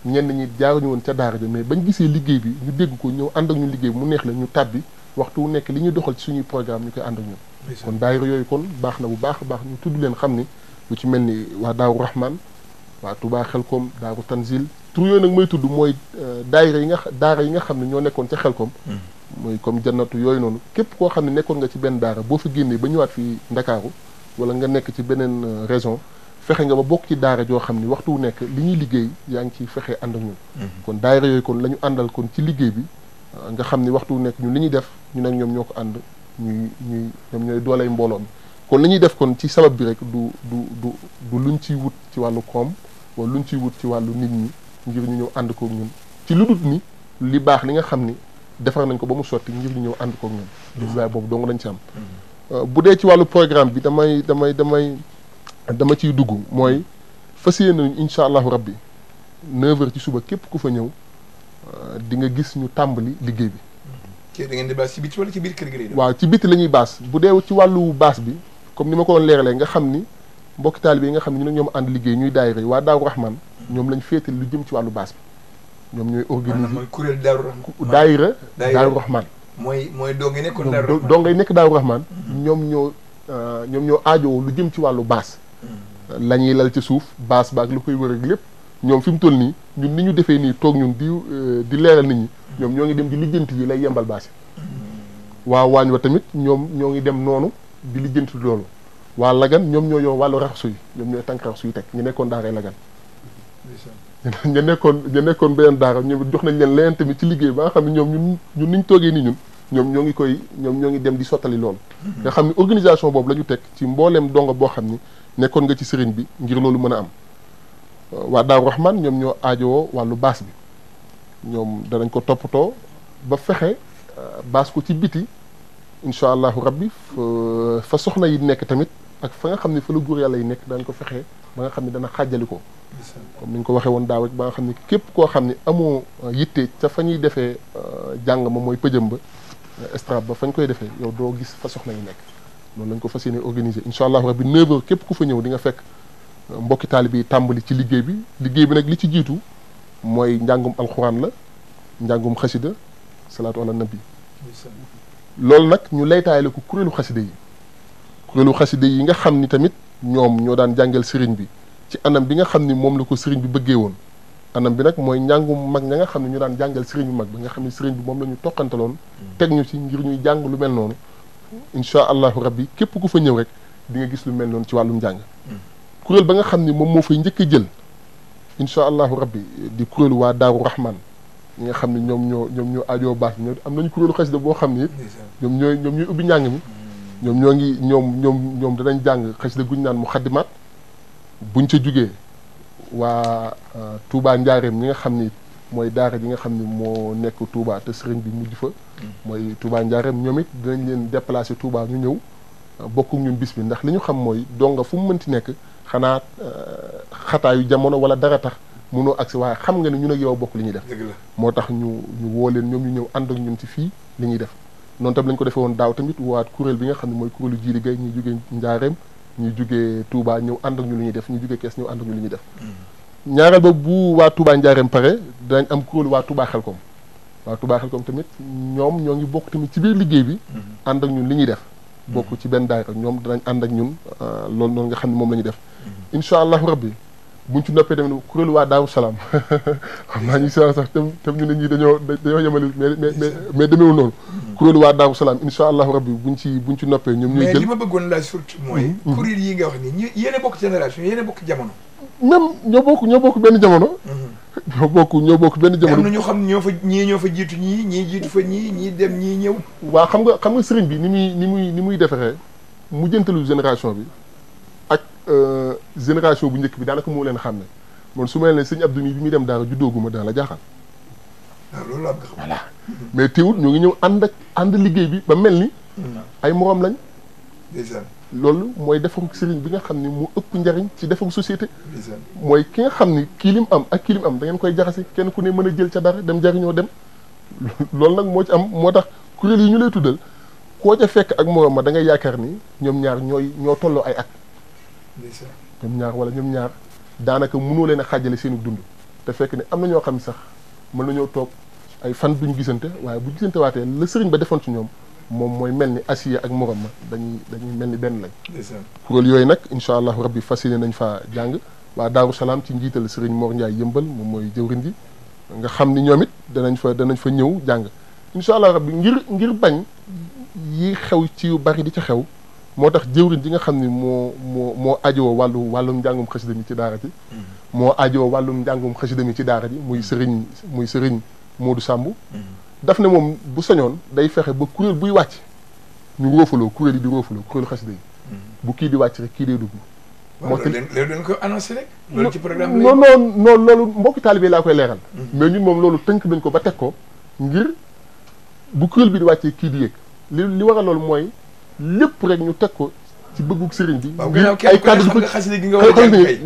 ñenn ñi jaaruñu woon ca daara ja mais bañ gisee liggéey bi ñu dégg ko ñëw ànd ak ñun liggéey bi mu neex la ñu tàbbi waxtu wu nekk li ñuy doxal ci suñuy programme ñu koy ànd ak ñun kon daayira yooyu kon baax na bu baax a baax ñu tudd leen xam ni lu ci mel ni waa Daaru Rahman waa Touba Xelkom Daaru Tanzil tur yooyu nag mooy tudd mooy daara yi nga xam ne ñoo nekkoon ca Xelkom mooy comme jannatu yooyu noonu képp koo xam ne nekkoon nga ci benn daara boo fa génnee ba ñëwaat fii Ndakaaru wala nga nekk ci beneen région fexe nga ba bokk ci daara joo xam ni waxtu wu nekk li ñuy liggéey yaa ngi ciy fexe ànd ak ñun kon daayira yooyu kon la ñu àndal kon ci liggéey bi nga xam ni waxtu wu nekk ñun li ñuy def ñun ak ñoom ñoo ko ànd ñoom ñooy dooley mbooloo mi kon li ñuy def kon ci sabab bi rek du luñ ciy wut ci wàllu koom wala luñ ciy wut ci wàllu nit ñi ngir ñu ñëw ànd kook ñun ci lu dut ni li baax li nga xam ni defar nañ ko ba mu sotti ngir ñu ñëw ànd kook ñun desilaay boobu dong lañ ci am bu dee ci wàllu programme bi dama ciy dugg mooy fas yéene nañu incha allahu rabbi 9h ci suba képp ku fa ñëw di nga gis ñu tàmbali liggéey bi.
da ngeen di baas ci biti wala ci biir kër gi lay doon.
waaw ci biti la ñuy baas bu dee ci wàllu baas bi comme ni ma ko doon leeralee nga xam ni mbokki taalibe yi nga xam ne ñu ne ñoom ànd liggéey ñuy daayira waa Daaru Rahman ñoom lañ féetal lu jëm ci wàllu baas bi ñoom ñooy organiser
mooy kuréel Daaru Rahman
daayira Daaru Rahman
mooy doo ngay nekkoon Daaru Rahman
doo ngay nekk Daaru Rahman ñoom ñoo aajowoo lu jëm ci wàllu baas la ñuy lal ci suuf baas baak lu koy wër ak lépp ñoom fi mu toll nii ñun ni ñu defee nii toog ñun di leeral nit ñi ñoom ñoo ngi dem di lijjanti yi lay yembal baas yi waa waañ wa tamit ñoom ñoo ngi dem noonu di lijjanti loolu waa Lagan ñoom ñoo yor wàllu raxasu yi ñoom ñooy tànk raxasu yi teg ñu nekkoon daaray Lagan ñu nekkoon beneen daara ñoom jox nañ leen leneen tamit ci liggéey ba nga xam ne ñoom ñun niñ toogee nii ñoom ñoo ngi dem di sottali loolu nga xam ne organisation boobu la ñu teg ci mbooleem donga boo xam ni nekkoon nga ci sëriñ bi ngir loolu mën a am waa Daaru Rahman ñoom ñoo aajowoo wàllu baas bi ñoom danañ ko toppatoo ba fexe baas ko ci biti incha allahu rabbi fa soxna yi nekk tamit ak fa nga xam ne fa la góor yàlla yi nekk danañ ko fexe ba nga xam ne dana xàjjali ko comme ni ñu ko waxee woon daaw rek ba nga xam ne képp koo xam ne amoo yitte ca fa ñuy defee jàng ma mooy pëjëm ba estrab ba fañ koy defee yow doo gis fa soxna yi nekk loolu lañ ko fas yéene organiser incha allahu rabbi 9h képp ku fa ñëw di nga fekk mbokki taalibe yi tàmbali ci liggéey bi nag li ci jiitu mooy njàngum alxuraan la njàngum xasida salaatu ala nabi loolu nag ñu laytaayale ko kuréelu xasida yi nga xam ni tamit ñoom ñoo daan jàngal sëriñ bi ci anam bi nga xam ni moom la ko sëriñ bi bëggee woon anam bi nag mooy njàngum mag ña nga xam ne ñu daan jàngal sëriñ bi mag ba nga xam ne sëriñ bi moom la ñu toqantaloon teg ñu ci ngir ñuy jàng lu mel noonu incha allahu rabbi képp ku fa ñëw rek di nga gis lu mel noonu ci wàllum njàng kuréel ba nga xam ni moom moo fay njëkk a jël incha allahu rabbi di kuréelu waa Daaru Rahman ñi nga xam ne ñoom ñoo aajoo baax bi am nañu kuréelu xasida boo xam ni it ñoom ñooy ubbi njàng mi ñoom danañ jàng xasida guñ naan muxaddimaat buñ ca jugee waa Touba Njaareem ñi nga xam ni mooy daara ji nga xam ni moo nekk Touba te sëriñ bi mujj fa mooy Touba Njaareem ñoom it dinañ leen déplacer Touba ñu ñëw bokku ñun bis bi ndax li ñu xam mooy donga fu mu mënti nekk xanaa xataayu jamono wala dara tax mënoo agsi waaye xam nga ne ñun ak yow bokk li ñuy def moo tax ñu woo leen ñoom ñu ñëw ànd ak ñun ci fii li ñuy def noonu tam lañ ko defee woon daaw tamit waat kuréel bi nga xam ne mooy kuréelu Jiili Gay ñuy jugee Njaareem ñuy jugee Touba ñëw ànd ak ñu li ñuy def ñuy jugee Kees ñëw ànd ak ñu li ñuy def ñaareel ba bu waa Touba Njaareem pare dinañ am kuréelu waa Touba Xelkom tamit ñoom ñoo ngi bokk tamit ci biir liggéey bi ànd ak ñun li ñuy def bokk ci benn daayira ñoom danañ ànd ak ñun loolu noonu nga xam ne moom la ñuy def incha allahu rabbi buñ ci noppee tamit kuréelu waa Daaru Salaam xam naa ñu sax tam ñu ne ñii dañoo yemale mais demeewul noonu kuréelu waa Daaru Salaam incha allahu rabbi buñ ci noppee ñoom ñuy jël
mais li ma bëggoon laaj surtout mooy kuréel yi nga wax nii yéen a bokk génération yéen a bokk jamono
même ñoo bokk benn jamono ñoo bokk benn jamono
am na ñu xam ñoo fa jiitu ñii jiitu fa ñii dem ñii ñëw
waaw xam nga sëriñ bi ni muy defaree mujjantalu génération bi ak génération bu njëkk bi daanaka moo leen xam ne man su ma leen sëñ Abdou mi bi muy dem daara juddooguma daan la jaaxal
waaw loolu la xam
voilà mais teewul ñoo ngi ñëw ànd liggéey bi ba mel ni ay moroom lañ loolu mooy defaru sëriñ bi nga xam ni mu ëpp njariñ ci defaru société mooy ki nga xam ni kii lim am ak kii lim am da ngeen koy jaxase kenn ku ne mën a jël ca dara dem jariñoo dem loolu nag moo ci am moo tax kuréel yi ñu lay tuddal koo ca fekk ak moroom ma da ngay yaakaar ni ñoom ñaar ñoo tolloo ay at ñoom ñaar daanaka mënoo leen a xaajale seenu dund te fekk ne am na ñoo xam ne sax mën nañoo toog ay fan duñ gisante waaye bu gisante waatee la sëriñ ba defoon ci ñoom moom mooy mel ni acier ak morom ma dañuy mel ni benn lañ kuréel yooyu nag incha allahu rabbi fas yéene nañ fa jàng waa Daaru Salaam ci njiital sëriñ Mor Ndiaye yëmbal moom mooy jëwriñ ji nga xam ni ñoom it danañ fa ñëw jàng incha allah rabbi ngir bañ yi xew ci yu bari di ca xew moo tax jëwriñ ji nga xam ni moo ajowoo wàllum njàngum xasida mi ci daara ji moo ajowoo wàllum njàngum xasida mi ci daara ji muy sëriñ Modou Samb daf ne moom bu sañoon day fexe ba kuréel buy wàcc ñu róofaloo kuréel yi di róofaloo kuréelu xasida yi bu kii di wàcc rek kii dee dugg
moo tax loolu dañ ko annoncé rek loolu ci programme
non loolu mbokki taalibe laa koy leeral mais ñun moom loolu tënk nañ ko ba teg ko ngir bu kuréel bi di wàccee kii di yéeg li waral loolu mooy lépp rek ñu teg ko ci bëggug sëriñ bi ngir ay kàddu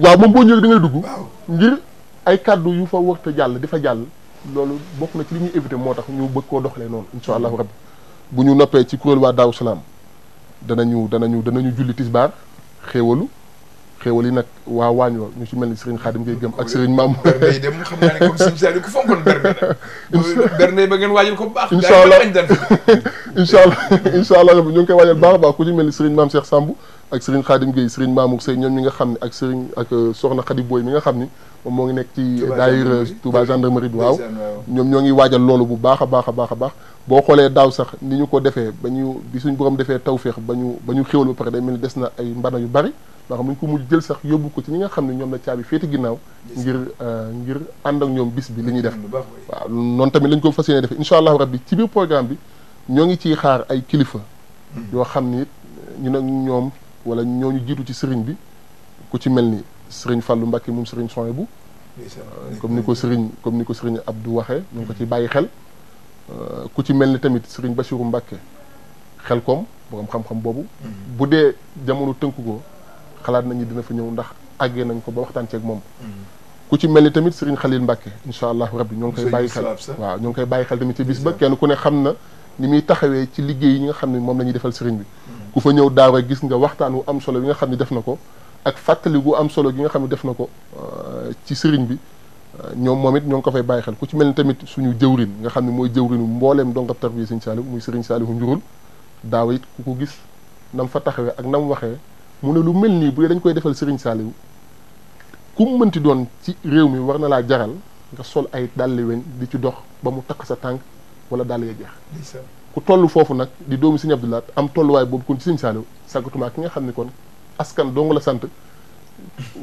waaw moom boo ñëwee da ngay dugg ngir ay kàddu yu fa wërta jàll di fa jàll loolu bokk na ci li ñuy éviter moo tax ñu bëgg koo doxalee noonu incha allahu rabbi bu ñu noppee ci kuréel waa Daaru Salaam danañu julli tisbaar xéewalu xéewal yi nag waa waañ wa ñu ci mel ni Serigne Khadim Gueye gëm ak Serigne Maam
bernde yi dem xam naa ne comme Serigne Saliou ku fonkoon bernde nag bernde ba ngeen waajal ko bu baax
incha allah incha allah ñu ngi koy waajal baax a baax ku ci mel ni Serigne Maam Cheikh Samb ak Serigne Khadim Gueye Serigne Mamour Sey ñoom ñi nga xam ne ak Serigne ak Soxna Khady Boy mi nga xam ni moom moo ngi nekk ci daayira Touba gendarmerie bi waaw ñoom ñoo ngi waajal loolu bu baax a baax a baax a baax boo xoolee daaw sax ni ñu ko defee bi suñ borom defee tawféex ba ñu xéwal ba pare day mel ni des na ay mbana yu bari ndax mu ñu ko mujj jël sax yóbbu ko ci ñi nga xam ne ñoom la caabi féeti ginnaaw ngir ànd ak ñoom bis bi li ñuy def waaw noonu tamit lañ ko fas yéene defee incha allahu rabbi ci biir programme bi ñoo ngi ciy xaar ay kilifa yoo xam ni ñu nag ñoom wala ñooñu jiitu ci sëriñ bi ku ci mel ni sëriñ Fallou Mbacké moom sëriñ Souhaïbou comme ni ko sëriñ Abdou waxee ñu ngi ko ci bàyyi xel ku ci mel ni tamit sëriñ Bassirou Mbacké Xelkom borom xam-xam boobu bu dee jamono tënku ko xalaat nañu dina fa ñëw ndax àggee nañ ko ba waxtaan ceeg moom ku ci mel ni tamit sëriñ Khalil Mbacké incha allahu rabbi ñoo ngi koy bàyyi xel waaw ñoo ngi koy bàyyi xel tamit ci bis ba kenn ku ne xam na ni muy taxawee ci liggéey yi nga xam ne moom la ñuy defal sëriñ bi ku fa ñëw daaw rek gis nga waxtaan wu am solo bi nga xam ne def na ko ak fàttali gu am solo gi nga xam ne def na ko ci sëriñ bi ñoom moom it ñoo ngi ko fay bàyyi xel ku ci mel ni tamit suñu jëwrin nga xam ne mooy jëwrinu mbooleem dongab tarbiya sëriñ Saliou muy sëriñ Saliou Njurul daaw it ku ko gis nam fa taxawee ak nam waxee mu ne lu mel nii bu dee dañ koy defal sëriñ Saliou ku mu mënti doon ci réew mi war na laa jaral nga sol ay dàlli weñ di ci dox ba mu takk sa tànk wala dàll ya jeex ku toll foofu nag di doomu sëriñ Abdou Lahad am tolluwaay boobu kon ci sëriñ Saliou sàggatuma ki nga xam ne kon askan dong la sant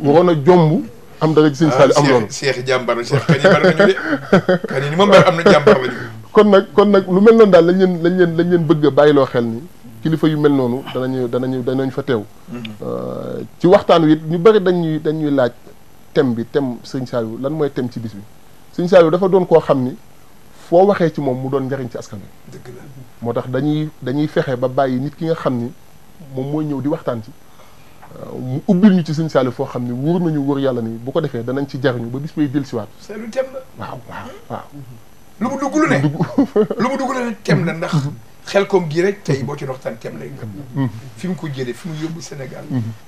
waroon a jomb am dara ci sëriñ Saliou am loolu
Cheikh jàmbar la Cheikh kañ bari nañu de kañ ni moom am na jàmbar lañu
kon nag lu mel noonu daal lañ leen bëgg a bàyyiloo xel ni kilifa yu mel noonu danañ fa teew ci waxtaan wi it ñu bëri dañuy laaj thème sëriñ Saliou lan mooy thème ci bis bi sëriñ Saliou dafa doon koo xam ni foo waxee ci moom mu doon njariñ ci askan wi
dëgg la
moo tax dañuy fexe ba bàyyi nit ki nga xam ni moom mooy ñëw di waxtaan ci mu ubbil ñu ci sëriñ Saliou foo xam ni wóor nañu wóor yàlla ni bu ko defee danañ ci jariñu ba bis bay dellusiwaat
Saliou thème la
waaw
lu mu dugg lu ne thème la ndax Xelkom gi rek tey boo ci waxtaan thème lay fi mu ko jëlee fi mu yóbbu Sénégal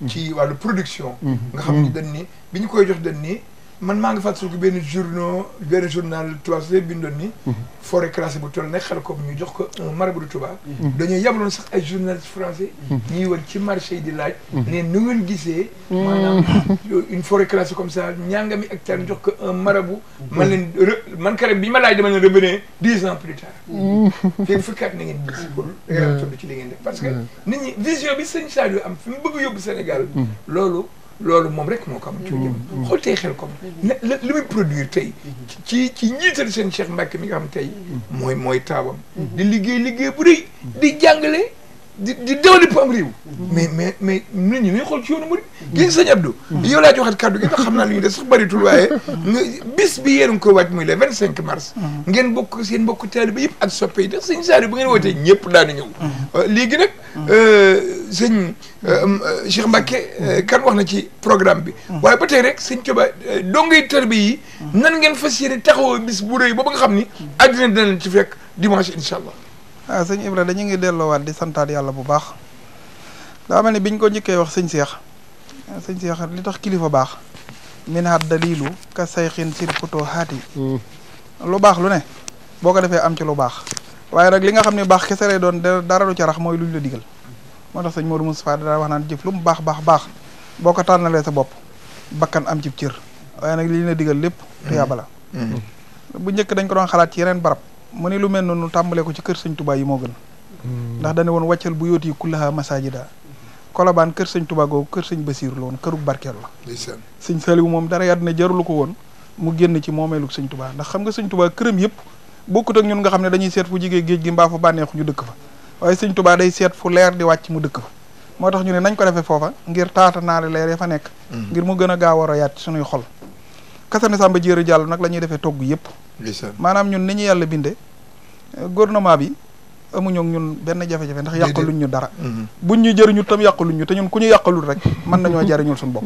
ci wàllu production nga xam ni dañ ni bi ñu koy jox dañ ni man maa ngi fàttaliku benn journal tubaab si bindoon ni forêt classée bu toll ne Xelkom ñu jox ko un marabout de Touba dañoo yabaloon sax ay journalistes français ñuy wër ci marché yi di laaj ne nu ngeen gisee maanaam une forêt classée comme ça ñaangami hectare ñu jox ko un marabout man kare bi ma laaj dama leen revenir 10 ans plus tard fii fukkaat na ngeen gis pour da ngeen am toll ci li ngeen def parce que nit ñi vision bi sëñ Saliou am fi mu bëgg yóbbu Sénégal loolu moom rek moo ko am ci jëm xool tey Xelkom li muy produire tey ci njiital seen Cheikh Mbacké mi nga xam tey mooy taawam di liggéey bu rëy di jàngale di développé am réew mais nit ñi nañ xool ci yoonu murid gis sëñ Abdou yow laa joxat kàddu gi ndax xam naa li ñu def sax bëritul waaye bis bi yéen a ngi koy wàcc muy le 25 mars ngeen bokk seen mbokk taalibe yëpp ak soppe yi ndax sëñ Saliou bu ngeen wootee ñëpp daanu ñëw léegi nag sëñ Cheikh Mbacké kan wax na ci programme bi waaye ba tey rek sëñ Tuubaa dongay tarbiya yi nan ngeen fas yéene taxawoo bis bu rëy boobu nga xam ni àddina dina leen ci fekk dimanche incha allah
waaw sëñ Ibra dañu ngi delloowaat di santaat yàlla bu baax daa mel ni biñ ko njëkkee wax sëñ Cheikh li tax kilifa baax min haat dalilu ka sayxin sirputoo haati lu baax lu ne boo ko defee am ci lu baax waaye nag li nga xam ne baax kese lay doon dara du ca rax mooy luñ la digal moo tax sëñ Modou Moustapha daa wax naan jëf lu mu baax boo ko tànnalee sa bopp bakkan am cib cër waaye nag li ñu la digal lépp tuyaaba la bu njëkk dañ ko doon xalaat ci yeneen barab mu ne lu mel noonu tàmbalee ko ci kër sëñ Touba yi moo gën ndax dañu woon wàccal bu yooti kullaha masajida Kolobaan kër sëñ Touba googu kër sëñ Basiiru la woon kërug barkeel la sëñ Saliou moom dara yàddina jarulu ko woon mu génn ci moomeelug sëñ Touba ndax xam nga sëñ Touba këram yëpp bokkut ak ñun nga xam ne dañuy seet fu jigee géej gi mbaa fa bànneexu ñu dëkk fa waaye sëñ Touba day seet fu leer di wàcc mu dëkk fa moo tax ñu ne nañ ko defee foofa ngir taata naari leer ya fa nekk ngir mu gën a gaaw a yaat ci suñuy xol kasane Samba Jéeri Jàll nag la ñuy defee togg yëpp maanaam ñun ni ñu yàlla binde gouvernement bi amuñu ñun benn jafe-jafe ndax yàqaluñ ñu dara buñ ñu jëriñu tam yàqaluñ ñu te ñun ku ñu yàqalul rek mën nañoo jariñul suñu bopp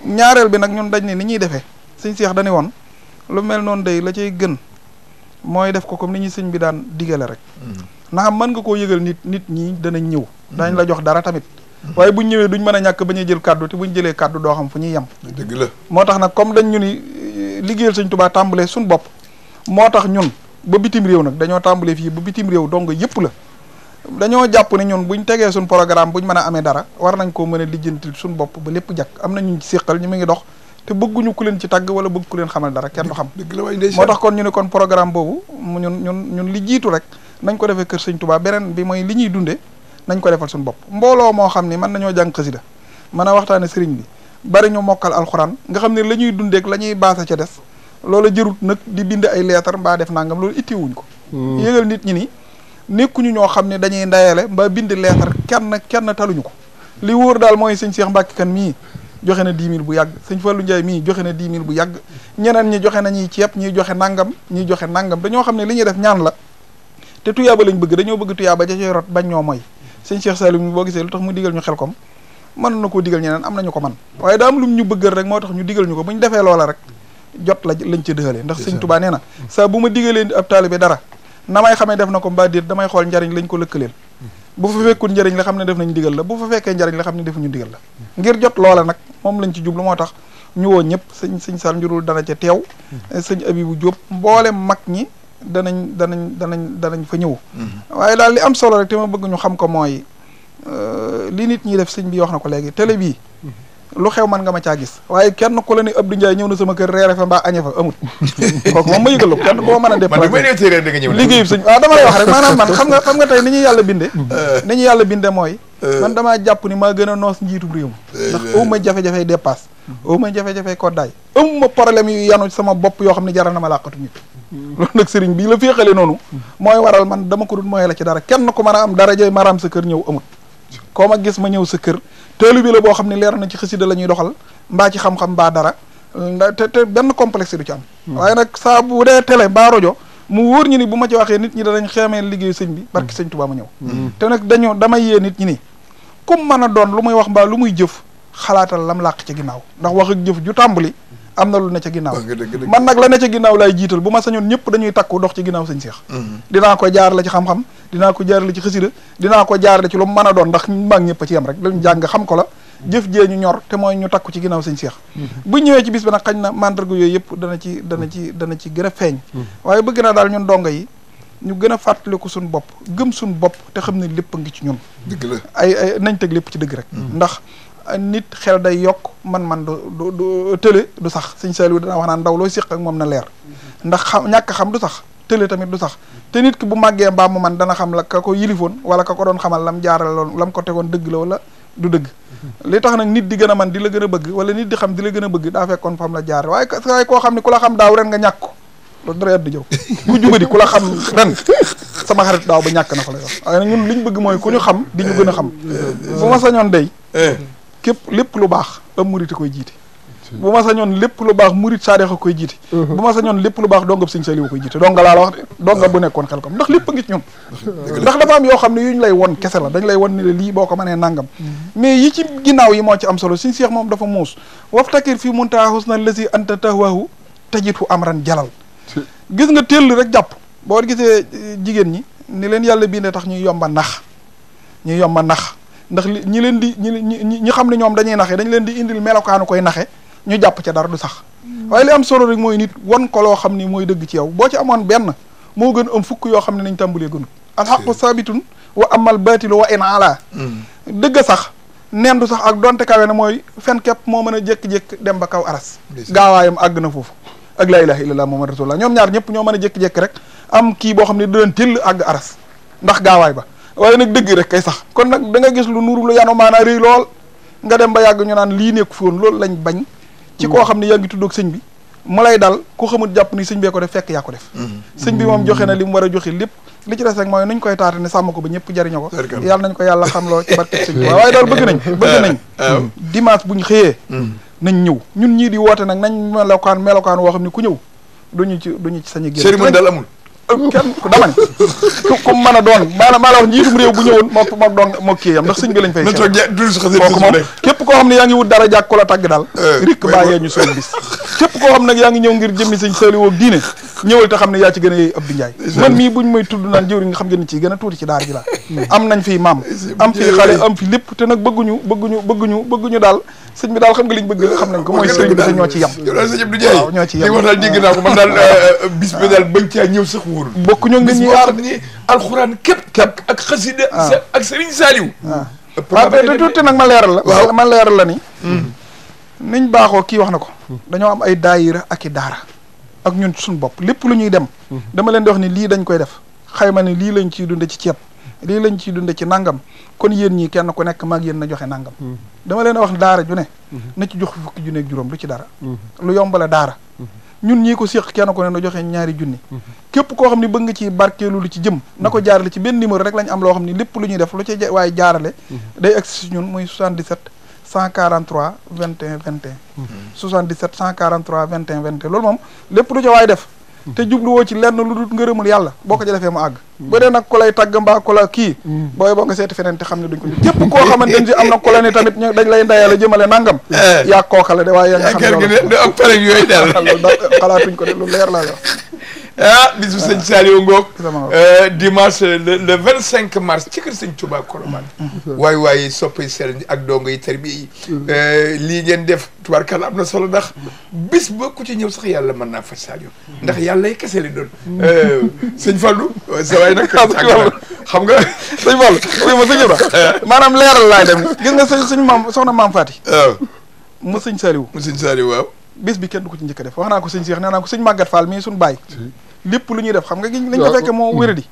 ñaareel bi nag ñun dañ ne ni ñuy defee sëñ Seex dañu woon lu mel noonu day la cay gën mooy def ko comme ni ñu sëñ bi daan digale rek ndax mën nga koo yëgal nit ñi danañ ñëw dañ la jox dara tamit waaye buñ ñëwee duñ mën a ñàkk bañ a jël kàddu te buñ jëlee kàddu doo xam fu ñuy yem
dëgg la
moo tax nag comme dañ ñu ni liggéeyal sëñ Tuubaa tàmbalee suñ bopp moo tax ñun ba bitim réew nag dañoo tàmbalee fii ba bitim réew dong yëpp la dañoo jàpp ne ñun buñ tegee suñ programme buñ mën a amee dara war nañ koo mën a lijjanti suñ bopp ba lépp jàkk am na ñu ci séqal ñu mu ngi dox te bëgguñu ku leen ci tàgg wala bëgg ku leen xamal dara kenn du xam moo tax kon ñu ne kon programme boobu ñun li jiitu rek nañ ko defee kër sëñ Tuubaa beneen bi mooy li ñuy dundee nañ ko defal suñu bopp mbooloo moo xam ne mën nañoo jàng xasida mën a waxtaane sëriñ bi bari ñu mokkal alxuraan nga xam ne la ñuy dundeek la ñuy baasa ca des loola jërut nag di bind ay leetar mbaa def nangam loolu ittiwuñ ko yëgal nit ñi ni nekkuñu ñoo xam ne dañuy ndayale mbaa bind leetar kenn taluñu ko li wóor daal mooy sëñ Cheikh Mbacke kan mii joxe na 10 000 bu yàgg sëñ Fallou Ndiaye mii joxe na 10 000 bu yàgg ñeneen ñi joxe na ñuy ceeb ñiy joxe nangam ñiy joxe nangam dañoo xam ne li ñuy def ñaan la te tuyaaba lañ bëgg dañoo bëgg tuyaaba ja coy rot bañ ñoo mooy sëñ Cheikh Saliou boo gisee lu tax mu digal ñu Xelkom mën na koo digal ñeneen am nañu ko man waaye daa am lum ñu bëggal rek moo tax ñu digal ñu ko bu ñu defee loola rek jot lañ ca dëxalee ndax sëñ Tuubaa nee na saa bu ma digalee ab taalibe dara na may xamee def na ko mbaa déet damay xool njariñ lañ ko lëkkaleel bu fa fekkul njariñ la xam ne def nañ digal la bu fa fekkee njariñ la xam ne defuñu digal la ngir jot loola nag moom lañ ci jublu moo tax ñu woo ñëpp sëñ Sall njurul dana ca teew sëñ Abibu Jóob mboolem mag ñi danañ fa ñëw waaye daal li am solo rek te ma bëgg ñu xam ko mooy li nit ñi def sëñ bi wax na ko léegi télé bii lu xew man nga ma caa gis waaye kenn ku la ne Abdou Ndiaye ñëw na sama kër reere fa mbaa añe fa amut kooku moom ma yëgal la kenn koo mën a déplacé liggéeyub sëñ waaw dama lay wax rek maanaam man xam nga tey ni ñu yàlla binde mooy man damaa jàpp ni maa gën a noos njiitum réew mi ndax awuma jafe-jafey dépasse awuma jafe-jafey koddaay amuma problème yu yanu sama bopp yoo xam ne jaral na ma làqatu nit loolu nag sëriñ bii la féexale noonu mooy waral man dama ko dul mooy la ci dara kenn ku mën a am dara jëy maraam sa kër ñëw amut koo ma gis ma ñëw sa kër teelu bi la boo xam ne leer na ci xasida la ñuy doxal mbaa ci xam-xam mbaa dara te benn complexe du ci am waaye nag saa bu dee télé mbaa rajo mu wóor ñu ni bu ma ci waxee nit ñi danañ xeemee liggéeyu sëñ bi barki sëñ Tuubaa ma ñëw te nag damay yee nit ñi ni comme mën a doon lu muy wax mbaa lu muy jëf xalaatal lam làq ci ginnaaw ndax wax ak jëf ju tàmbali am na lu ne ca ginnaaw man nag la ne ca ginnaaw laay jiital bu ma sañoon ñëpp dañuy takku dox ci ginnaaw sëñ Seex dinaa ko jaarale ci xam-xam dinaa ko jaarale ci xasida dinaa ko jaarale ci lu mu mën a doon ndax maag ñëpp a ci yem rek lañu jàng xam ko la jëf jee ñu ñor te mooy ñu takku ci ginnaaw sëñ Seex bu ñëwee ci bis bi nag xañ na mandarga yooyu yëpp dana ci gën a feeñ waaye bëgg naa daal ñun donga yi ñu gën a fàttaliku suñ bopp gëm suñ bopp te xam ne lépp a ngi ci ñun
dëgg la
ay nañ teg lépp ci dëgg rek ndax nit xel day yokk man du tële du sax sëñ Saliou dana wax naan ndaw loo séq ak moom na leer ndax ñàkk xam du sax tële tamit du sax te nit ki bu màggee mbaa mu man dana xam la ka ko yilifoon wala ka ko doon xamal lam jaaraloon lam ko tegoon dëgg la wala du dëgg li tax nag nit di gën a man di la gën a bëgg wala nit di xam di la gën a bëgg daa fekkoon fam la jaare waaye koo xam ne ku la xam daaw ren nga ñàkk ko loolu dara yàdd jëw ku jubadi ku la xam ren sama xarit daaw ba ñàkk na ko lay wax waaye nag ñun liñ bëgg mooy ku ñu xam di ñu gën a xam bu ma sañoon day képp lépp lu baax am murit a koy jiite bu ma sañoon lépp lu baax murit saadex a koy jiite bu ma sañoon lépp lu baax dongab sëñ Saliou koy jiite donga laa la wax de donga bu nekkoon Xelkom ndax lépp a ngi ci ñun ndax dafa am yoo xam ne yu ñu lay won kese la dañ lay won ni la lii boo ko mënee nangam mais yi ci ginnaaw yi moo ci am solo sëñ Seex moom dafa muus waftakir fii muntaha husna lazi anta tahwahu tajitu amran jalal gis nga teel rek jàpp boo gisee jigéen ñi ni leen yàlla bindee tax ñuy yomba nax ndax ñi leen di ñi xam ne ñoom dañuy naxe dañ leen di indil melokaanu koy naxe ñu jàpp ca dara du sax waaye li am solo rek mooy nit won ko loo xam ni mooy dëgg ci yow boo ci amoon benn moo gën am fukk yoo xam ne nañ tàmbalee gënut alxaqu sabitun wa amal batilu wa in ala dëgg sax nen du sax ak donte kawe na mooy fen képp moo mën a jékki-jékki dem ba kaw aras gaawaayam àgg na foofu ak laa ilaha illallah muhammad rasulullah ñoom ñaar ñëpp ñoo mën a jékki-jékki rek am kii boo xam ne dinañ tëll àgg aras ndax gaawaay ba waaye nag dëgg rek kay sax kon nag da nga gis lu nuuru lu yanu maanaa rëy lool nga dem ba yàgg ñu naan lii nekk fi woon loolu lañ bañ ci koo xam ne yaa ngi tuddoog sëñ bi mu lay dal ku xamul jàpp ni sëñ bee ko def fekk yaa ko def sëñ bi moom joxe na li mu war a joxe lépp li ci des rek mooy nuñ koy taate ne sàmm ko ba ñëpp jariñoo ko yàlla nañ ko yàlla xam loo ci barke sëñ bi waaye daal bëgg nañ dimanche buñ xëyee nañ ñëw ñun ñii di woote nag nañ melokaan woo xam ne ku ñëw duñu ci sañ a génn
cérémonie daal amul
kenn dama ne ku mën a doon maa la wax njiitum réew bu ñëwoon moo kii yam ndax sëñ bi lañ fay kooku moom képp képp koo xam ne yaa ngi wut dara jàkk ko la tàgg daal rikk bàyyee ñu seen bis képp koo xam nag yaa ngi ñëw ngir jëmmi sëñ Saliou ak diine ñëwal te xam ne yaa ci gën a yey Abdou Ndiaye man mii buñ may tudd naan jëwriñ nga xam ngeen ne ci gën a tuuti ci daara ji la am nañ fii maam am fii xale am fi lépp te nag bëgguñu daal sëñ bi daal xam nga liñ bëgg xam nañ ko mooy sëñ bi te ñoo ci yem
yow daal sëñ Abdou Ndiaye
waaw ñoo ci yem
li wax daal dégg naa ko man daal bis bi daal bañ caa ñëw sax wóorul
bokkuñu nga
bis
ñuy
boo
aar
xam ni alxuraan képp ak xasida ak Serigne Saliou
waaw te tuuti nag ma leeral la ma leeral la ni niñ baaxoo kii wax na ko dañoo am ay daayira ak i daara ak ñun suñu bopp lépp lu ñuy dem dama leen di wax ni lii dañ koy def xayma ni lii lañ ciy dunde ci ceeb lii lañ ciy dunde ci nangam kon yéen ñii kenn ku nekk maag yéen na joxe nangam dama leen a wax daara ju ne na ci jox fukki junni ak juróom lu ci dara lu yombale daara ñun ñii ko séq kenn ku ne na joxe 2 junni képp koo xam ne bëgg nga ci barkeelu lu ci jëm na ko jaarale ci benn numéro rek lañ am loo xam ne lépp lu ñuy def lu ci waaye jaarale day agsi si ñun muy 77 143 21 21 77 143 21 21 loolu moom lépp lu ca waay def te jubluwoo ci lenn lu dul ngërëmul yàlla boo ko ci defee mu àgg bu dee nag ku lay tàgg mbaa ku la kii booy boo nga seeti feneen te xam ne duñ ko képp koo xamante ne si am na ku la ne tamit ñu dañ lay ndayale jëmale nangam yaa kookale de waaye yaa nga xam ne
da ak pare yooyu daal
xalaatuñ ko de lu leer laa wax
bisu sëñ Saliou ngoog dimanche le 25 mars ci kër sëñ Touba Colomane waaye soppay sel ak dongo yi tarbiya yi lii ngeen def tubaarkàlla am na solo ndax bis ba ku ci ñëw sax yàlla mën naa faj Saliou ndax yàlla yi kese li doon sëñ Fallou sa waay nag xam nga
sëñ Fallou oui ma sëñ Ibra maanaam leeral laay dem gis nga suñ maam soxna maam Fati mu sëñ Saliou
waaw
bis bi kenn du ko ci njëkk a def wax naa ko sëñ Cheikh nee naa ko sëñ Maguette Fall mii suñu bàyyi lépp lu ñuy def xam nga gi lañ ko fekke moo wéradi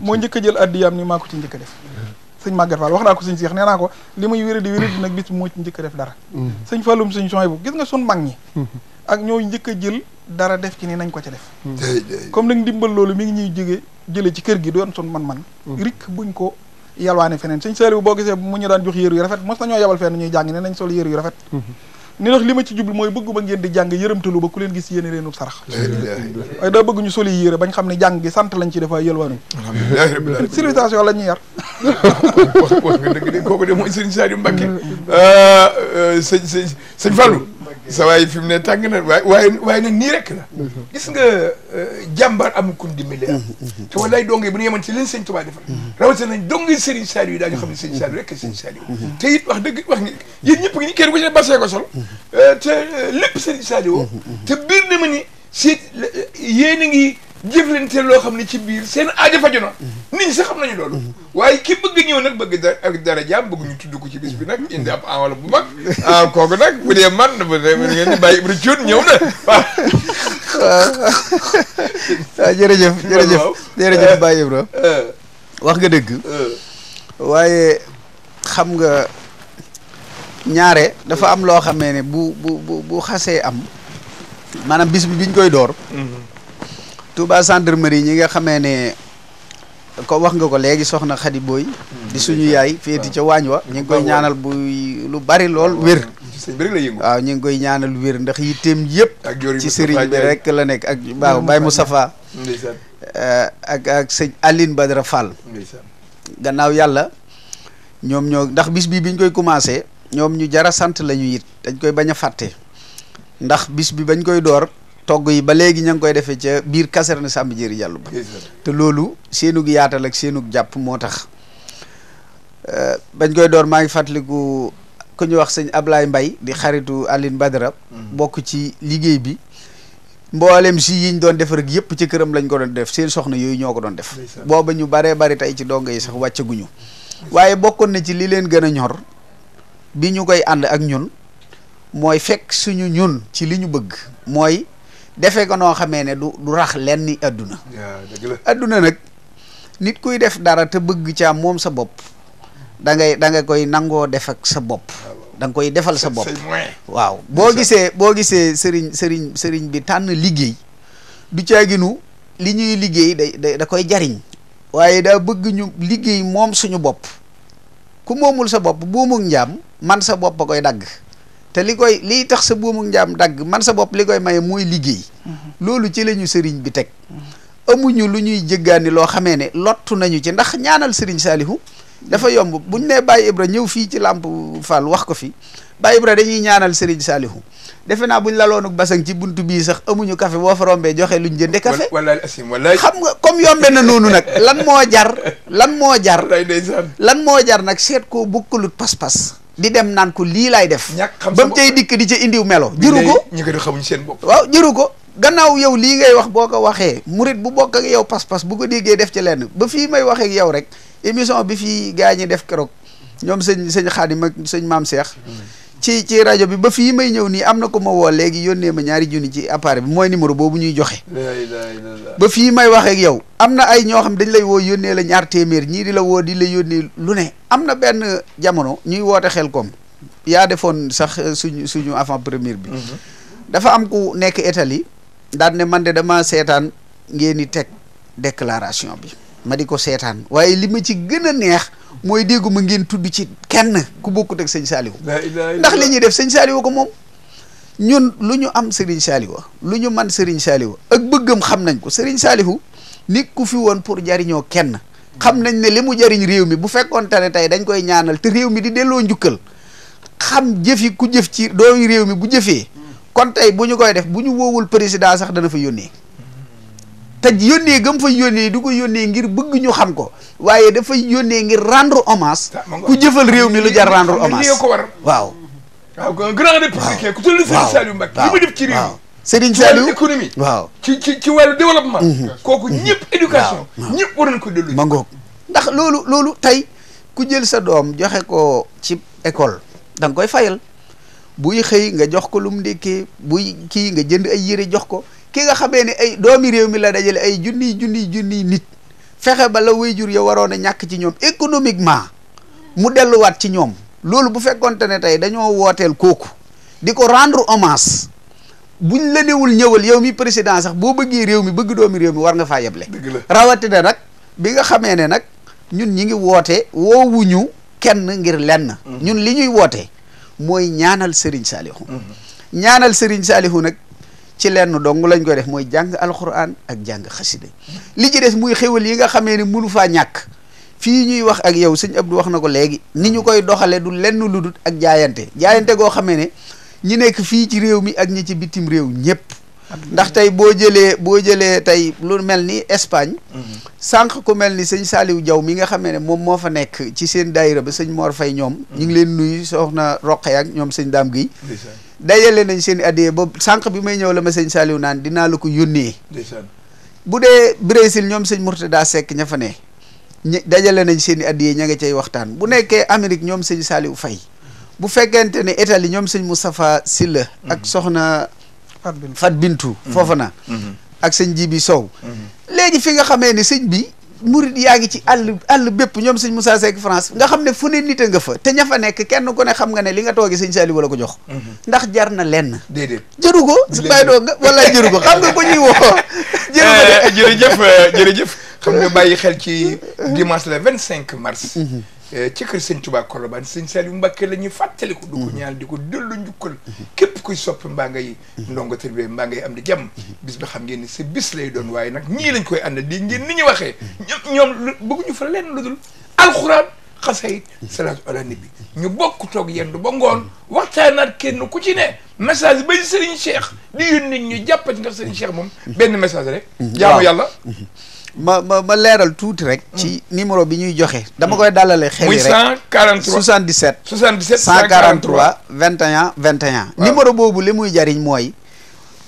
moo njëkk a jël addiyaam ni maa ko ci njëkk a def sëñ Maguette Fall wax naa ko sëñ Cheikh nee naa ko li muy wéradi nag bis bi moo ci njëkk a def dara sëñ Falloum sëñ Souhaïbou gis nga suñ mag ñi ak ñoo njëkk a jël dara def ci ni nañ ko ca def comme nag ndimbal loolu mi ngi ñuy jële ci kër gi doon sun man rik buñ ko yalwaane feneen sëñ Saliou boo gisee mu ñu daan jox yéru yu rafet mos nañoo yabal fenn ñuy jàng ne nañ sol yéru yu rafet ni ndax li ma ci jublu mooy bëgguma ngeen di jàng yërëmtalu ba ku leen gis yéene leenu sarax waaye daa bëgg ñu soli yére bañ xam ne jàng gi sant lañ ci def waaye yëlwaanuñ civilisation la ñuy yar
wax nga dëgg de kooku de mooy sëñ Saliou Mbacké sëñ Fallou sa waay fi mu ne tàng na waaye nag nii rek la gis nga jàmbaar amul kun dimbali am te wallaay donge bu ñu yemoon ci leen sëñ Touba defal rawatina nañ donge sëriñ Saliou yi daañu xam ne sëñ Saliou rek sëñ Saliou te it wax dëgg wax nga yéen ñëpp ngi ni kenn ku ci ne basee ko sol te lépp sëriñ Saliou te biir na ma ni si yéen a ngi jëflante loo xam ne ci biir seen aajo faju na nit ñi sax xam nañu loolu waaye ki bëgg ñëw nag bëgg ak dara jaam bëgg ñu tudd ko ci bis bi nag indi ab enveloppe bu mag kooku nag bu dee man ngeen di bàyyi Ibra Cuun ñëw na
waaw jërëjëf Baye Ibra wax nga dëgg waaye xam nga ñaare dafa am loo xamee ne bu xasee am maanaam bis bi biñ koy door Touba gendarmerie ñi nga xamee ne ko wax nga ko léegi soxna Khady Boy di suñu yaay féeti ca waañ wa ñu ngi koy ñaanal bu lu bari lool wér waaw ñu ngi koy ñaanal wér ndax yitteem yëpp ci sëriñ bi rek la nekk ak waaw Baye Moustapha ak sëñ Aline Badara Fall gannaaw yàlla ñoom ñoo ndax bis bi biñ koy commencé ñoom ñu jara sant la ñu it dañ koy bañ a fàtte ndax bis bi bañ koy door togg yi ba léegi ña ngi koy defee ca biir caserne Samba Diéry Diallo ba te loolu seenug yaatal ak seenug jàpp moo tax bañ koy door maa ngi fàttaliku ku ñu wax sëñ Ablaye Mbaye di xaritu Aline Badara bokk ci liggéey bi mboolem si yiñ doon def rek yëpp ci këram lañ ko doon def seen soxna yooyu ñoo ko doon def booba ñu baree bari tey ci dongo yi sax wàccaguñu waaye bokkoon na ci li leen gën a ñor bi ñu koy ànd ak ñun mooy fekk suñu ñun ci li ñu bëgg mooy defee ko noo xamee ne du rax lenn ni adduna adduna nag nit kuy def dara te bëgg caa moom sa bopp da nga koy nangoo def ak sa bopp da nga koy defal sa bopp waaw boo gisee sëriñ bi tànn liggéey du caaginu li ñuy liggéey da koy jariñ waaye daa bëgg ñu liggéey moom suñu bopp ku moomul sa bopp buumug njaam man sa bopp a koy dagg te liy tax sa buumug njaam dagg man sa bopp li koy maye mooy liggéey loolu ci lañu sëriñ bi teg amuñu lu ñuy jëggaani loo xamee ne lottu nañu ci ndax ñaanal sëriñ Saalihu dafa yomb buñ nee Baye Ibra ñëw fii ci Lamp Fall wax ko fi Baye Ibra dañuy ñaanal Serigne Saliou defe naa buñ laloonuk basang ci buntu bii sax amuñu café boo fa rombee joxe luñ jënde café
wallaay asim wallaay
xam nga comme yombe na noonu nag lan moo jar nag seet koo bukkalut pas-pas di dem naan ko lii laay def ba mu cay dikk di ca indiw melo jëru ko
ñi ko di xamuñ seen bopp
waaw jëru ko gannaaw yow lii ngay wax boo ko waxee murit bu bokk ak yow pas-pas bu ko déggee def ci lenn ba fii may waxee ak yow rek émission bi fii gaa ñi def keroog ñoom sëñ Xaadim ak sëñ Maam Cheikh ci rajo bi ba fii may ñëw nii am na ko ma woo léegi yónnee ma 2 junni ci appareil bi mooy numéro boobu ñuy joxe ba fii may waxee ak yow am na ay ñoo xam dañ lay woo yónnee la 2 téeméer ñii di la woo di la yónnee lu ne am na benn jamono ñuy woote Xelkom yaa defoon sax suñu avant première bi dafa am ku nekk Italie daan ne man de dama seetaan ngeen di teg déclaration bi ma di ko seetaan waaye li ma ci gën a neex mooy dégguma ngeen tudd ci kenn ku bokkut ak sëñ Saliou ndax li ñuy def sëñ Saliou ko moom ñun lu ñu am Serigne Saliou lu ñu man Serigne Saliou ak bëggam xam nañ ko Serigne Saliou nit ku fi woon pour jariñoo kenn xam nañ ne li mu jariñ réew mi bu fekkoon te ne tey dañ koy ñaanal te réew mi di delloo njukkal xam jëfi ku jëf ci doomi réew mi bu jëfee kon tey bu ñu koy def bu ñu woowul président sax dana fa yónnee te yónnee gëm fa yónnee du ko yónnee ngir bëgg ñu xam ko waaye dafay yónnee ngir rendre hommage ku jëfal réew mi lu jar rendre hommage waaw
grand républicain ku tudd Serigne Saliou Mbacké li mu def ci réew mi
Serigne Saliou
économie
waaw
ci wàllu développement kooku ñëpp éducation ñëpp war nañ ko dellu
ma ngoog ndax loolu tey ku jël sa doom joxe ko ci école da nga koy fayal buy xëy nga jox ko lu mu ndékkee buy kii nga jënd ay yére jox ko ki nga xamee ne ay doomi réew mi la dajale ay junniy nit fexe ba la waajur ya waroon a ñàkk ci ñoom économiquement mu delluwaat ci ñoom loolu bu fekkonte ne tey dañoo wooteel kooku di ko rendre hommage buñ la newul ñëwal yow mi président sax boo bëggee réew mi bëgg doomi réew mi war nga faa yeble rawatina nag bi nga xamee ne nag ñun ñi ngi woote woowuñu kenn ngir lenn ñun li ñuy woote mooy ñaanal Serigne Saliou ñaanal Serigne Saliou nag ci lenn dong lañ koy def mooy jàng alxuraan ak jàng xasida li ci des muy xéwal yi nga xamee ne mënu faa ñàkk fii ñuy wax ak yow sëñ Abdou wax na ko léegi ni ñu koy doxale du lenn lu dul ak jaayante goo xamee ne ñi nekk fii ci réew mi ak ñi ci bitim réew ñëpp ndax tey boo jëlee tey lu mel ni Espagne sànq ku mel ni sëñ Saliou Diaw mi nga xamee ne moom moo fa nekk ci seen daayira ba sëñ Mor Fay ñoom ñu ngi leen nuyu soxna Roqe ak ñoom sëñ Dame Guèye dajale nañ seen i addiyee ba sànq bi may ñëw la ma sëñ Saliou naan dinaa la ko yónnee bu dee Brésil ñoom sëñ Mourtada Seck ña fa ne dajale nañ seen i addiyee ña nga cay waxtaan bu nekkee Amérique ñoom sëñ Saliou Fay bu fekkente ne Italie ñoom sëñ Moustapha Silla ak soxna Fat Bintu foofa na ak sëñ Jibi Sow léegi fi nga xamee ne sëñ bi murid yaa ngi ci àll bépp ñoom sëñ Moussa Seck France nga xam ne fu ne nit a nga fa te ña fa nekk kenn ku ne xam nga ne li nga toogee sëñ Saliou wala ko jox ndax jar na lenn
déedéet
jëru ko bàyyi doo nga wala jëru ko xam nga ko ñuy woo jëru ko
jërëjëf xam nga bàyyi xel ci dimanche le 25 mars ci kër sëñ Touba Colobane sëñ Saliou Mbacké la ñuy fàttaliku du ko ñaan di ko dellu njukkal képp kuy sopp mbaa ngay ndongo tërbe mbaa ngay am di jàmm bis ba xam ngeen ni sa bis lay doon waaye nag ñii lañ koy àndal di ngeen ni ñu waxee ñoom bëgguñu fa lenn lu dul alxuraan xasayid salaatu ala nabi ñu bokk toog yendu ba ngoon waxtaanaat kenn ku ci ne message ba Serigne Cheikh di yónni ñu jàppati ndax Serigne Cheikh moom benn message rek jaamu yàlla
ma leeral tuuti rek ci numéro bi ñuy joxe dama koy dalale xel yi rek
143
77 143 21 21 numéro boobu li muy jariñ mooy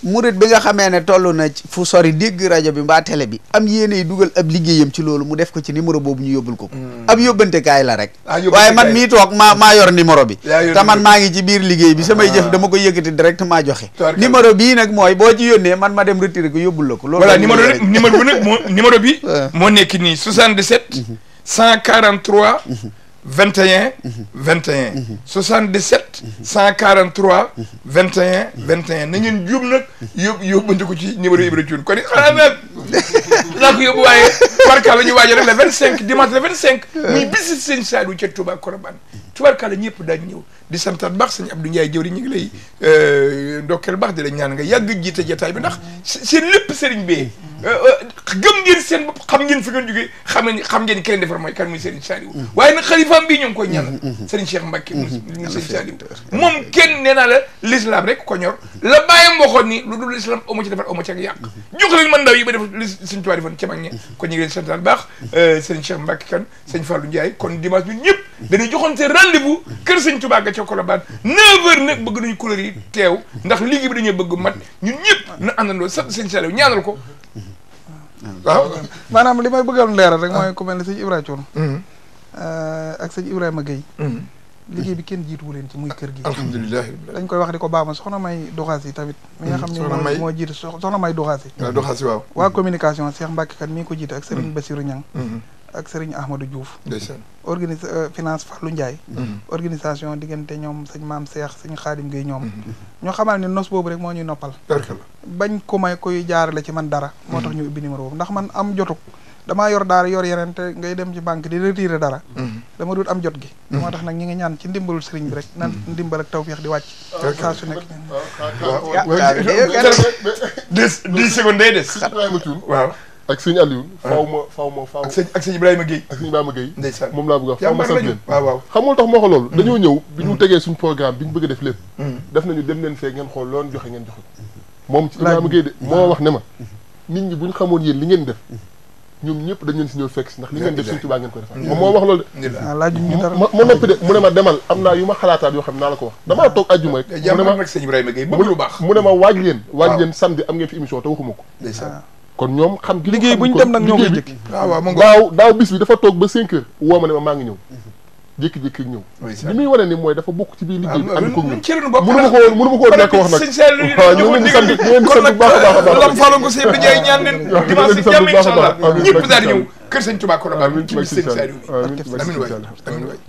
murit bi nga xamee ne toll na fu sori dégg rajo bi mbaa télé bi am yéeney dugal ab liggéeyam ci loolu mu def ko ci numéro boobu ñu yóbbul ko ab yóbbante kaay la rek waaye man mii toog maa yor numéro bi te man maa ngi ci biir liggéey bi samay jëf dama koy yëkkati directement joxe numéro bii nag mooy boo ci yónnee man ma dem retiré ko yóbbul la ko loolu
voilà numéro bi nag numéro bi moo nekk nii 77 143 21 21 77 143 21 21 na ngeen jub nag yóbbante ko ci numéro Ibra Thioune kon xanaa nag naa ko yóbbu waaye tubarkalla ñu waajal rek le 25 dimanche le 25 muy bisi sëñ Saliou ca Touba Colobane tubarkalla ñëpp daañu ñëw di santaat baax sëñ Abdou Ndiaye jëwri ñu ngi lay ndokkeel baax di la ñaan nga yàgg jiite jataay bi ndax seen lépp sëriñ bee gëm ngeen seen bopp xam ngeen fi ngeen jógee xam ngeen ki leen defar mooy kan muy Serigne Saliou waaye nag xalifaam bii ñoo ngi koy ñaanal Serigne Cheikh Mbacke mu Serigne Saliou moom kenn nee naa la l'islam rek ko ñor la bàyyam waxoon ni lu dul l'islam amu ci defar amu ci ak yàq jox leen man ndaw yi ba def li Serigne Touba defoon ca mag ñi kon ñu ngi leen santal baax Serigne Cheikh Mbacke kan Serigne Fallou Ndiaye kon dimanche ñun ñëpp dañuy joxoon seen rendez-vous kër Serigne Touba ga ca Colobane 9h nag bëgg nañu couleur yi teew ndax liggéey bi dañuy bëgg mat ñun ñëpp na àndandoo sant Serigne Saliou ñaanal ko waaw
maanaam li may bëggoon leeral rek mooy ku mel ne sëñ Ibrahima Thioune ak sëñ Ibrahima Guèye liggéey bi kenn jiituwu leen ci muy kër gi
alhamdulilah
dañ koy wax di ko baama soxna May Doxaas yi tamit mi nga xam ne moo jiite soxna May Doxaas yi
waaw Doxaas waaw
waa communication Cheikh Mbacke kan mi ngi ko jiite ak Serigne Bassirou Niang ak Serigne Ahmadou Diouf finance Fallou Ndiaye organisation diggante ñoom sëñ Maam Cheikh sëñ Khadim Gueye ñoom ñoo xamal ne nos boobu rek moo ñuy noppal bañ ko may koy jaarale ci man dara moo tax ñu ubbi numéro boobu ndax man am jotug damaa yor daara yor yeneen te ngay dem ci banque di retirer dara dama dut am jot gi moo tax nag ñi ngi ñaan ci ndimbalul sëriñ bi rek nan ndimbal ak tawfeex di wàcc saa su nekk
10 secondes day des waaw
ak sëñ Aliou faaw ma
ak sëñ Ibrahima Guèye
ndeysaan moom laa bëgg a wax faaw ma sant leen
waaw
xamul tax moo ko loolu dañoo ñëw bi ñu tegee suñ programme bi ñu bëgg a def lépp def nañu dem leen fee ngeen xool loon joxe ngeen joxe moom ci Ibrahima Guèye de moo wax ne ma nit ñi bu ñu xamoon yéen li ngeen def ñoom ñëpp dañ leen si ñëw fekk si ndax li ngeen def suñ Tuubaa ngeen koy defal moom moo wax loolu de ma noppi de mu ne ma demal am naa yu ma xalaataat yoo xam ne naa la ko wax damaa toog ajjuma rek mu ne ma
nag sëñ Ibrahima Guèye bëgg lu baax
mu ne ma waaj leen samedi am ngeen fi émission te waxuma ko kon ñoom xam gi
liggéey bu ñu dem nag ñoo koy jëkk
daaw bis bi dafa toog ba 5 heures woo ma ne ma maa ngi ñëw jékki-jékki ñëw li muy wane ni mooy dafa bokk ci biir liggéey bi ànd ko ñun mënu ma ko nekk wax nag waaw ñu ngi sant bu baax a baax
lam falo ko sëñ bi Ndiaye ñaan leen dimanche jàmm inshallah ñëpp daal ñëw kër sëñ Touba Colobane ci sëñ Saliou amiin waay amiin waay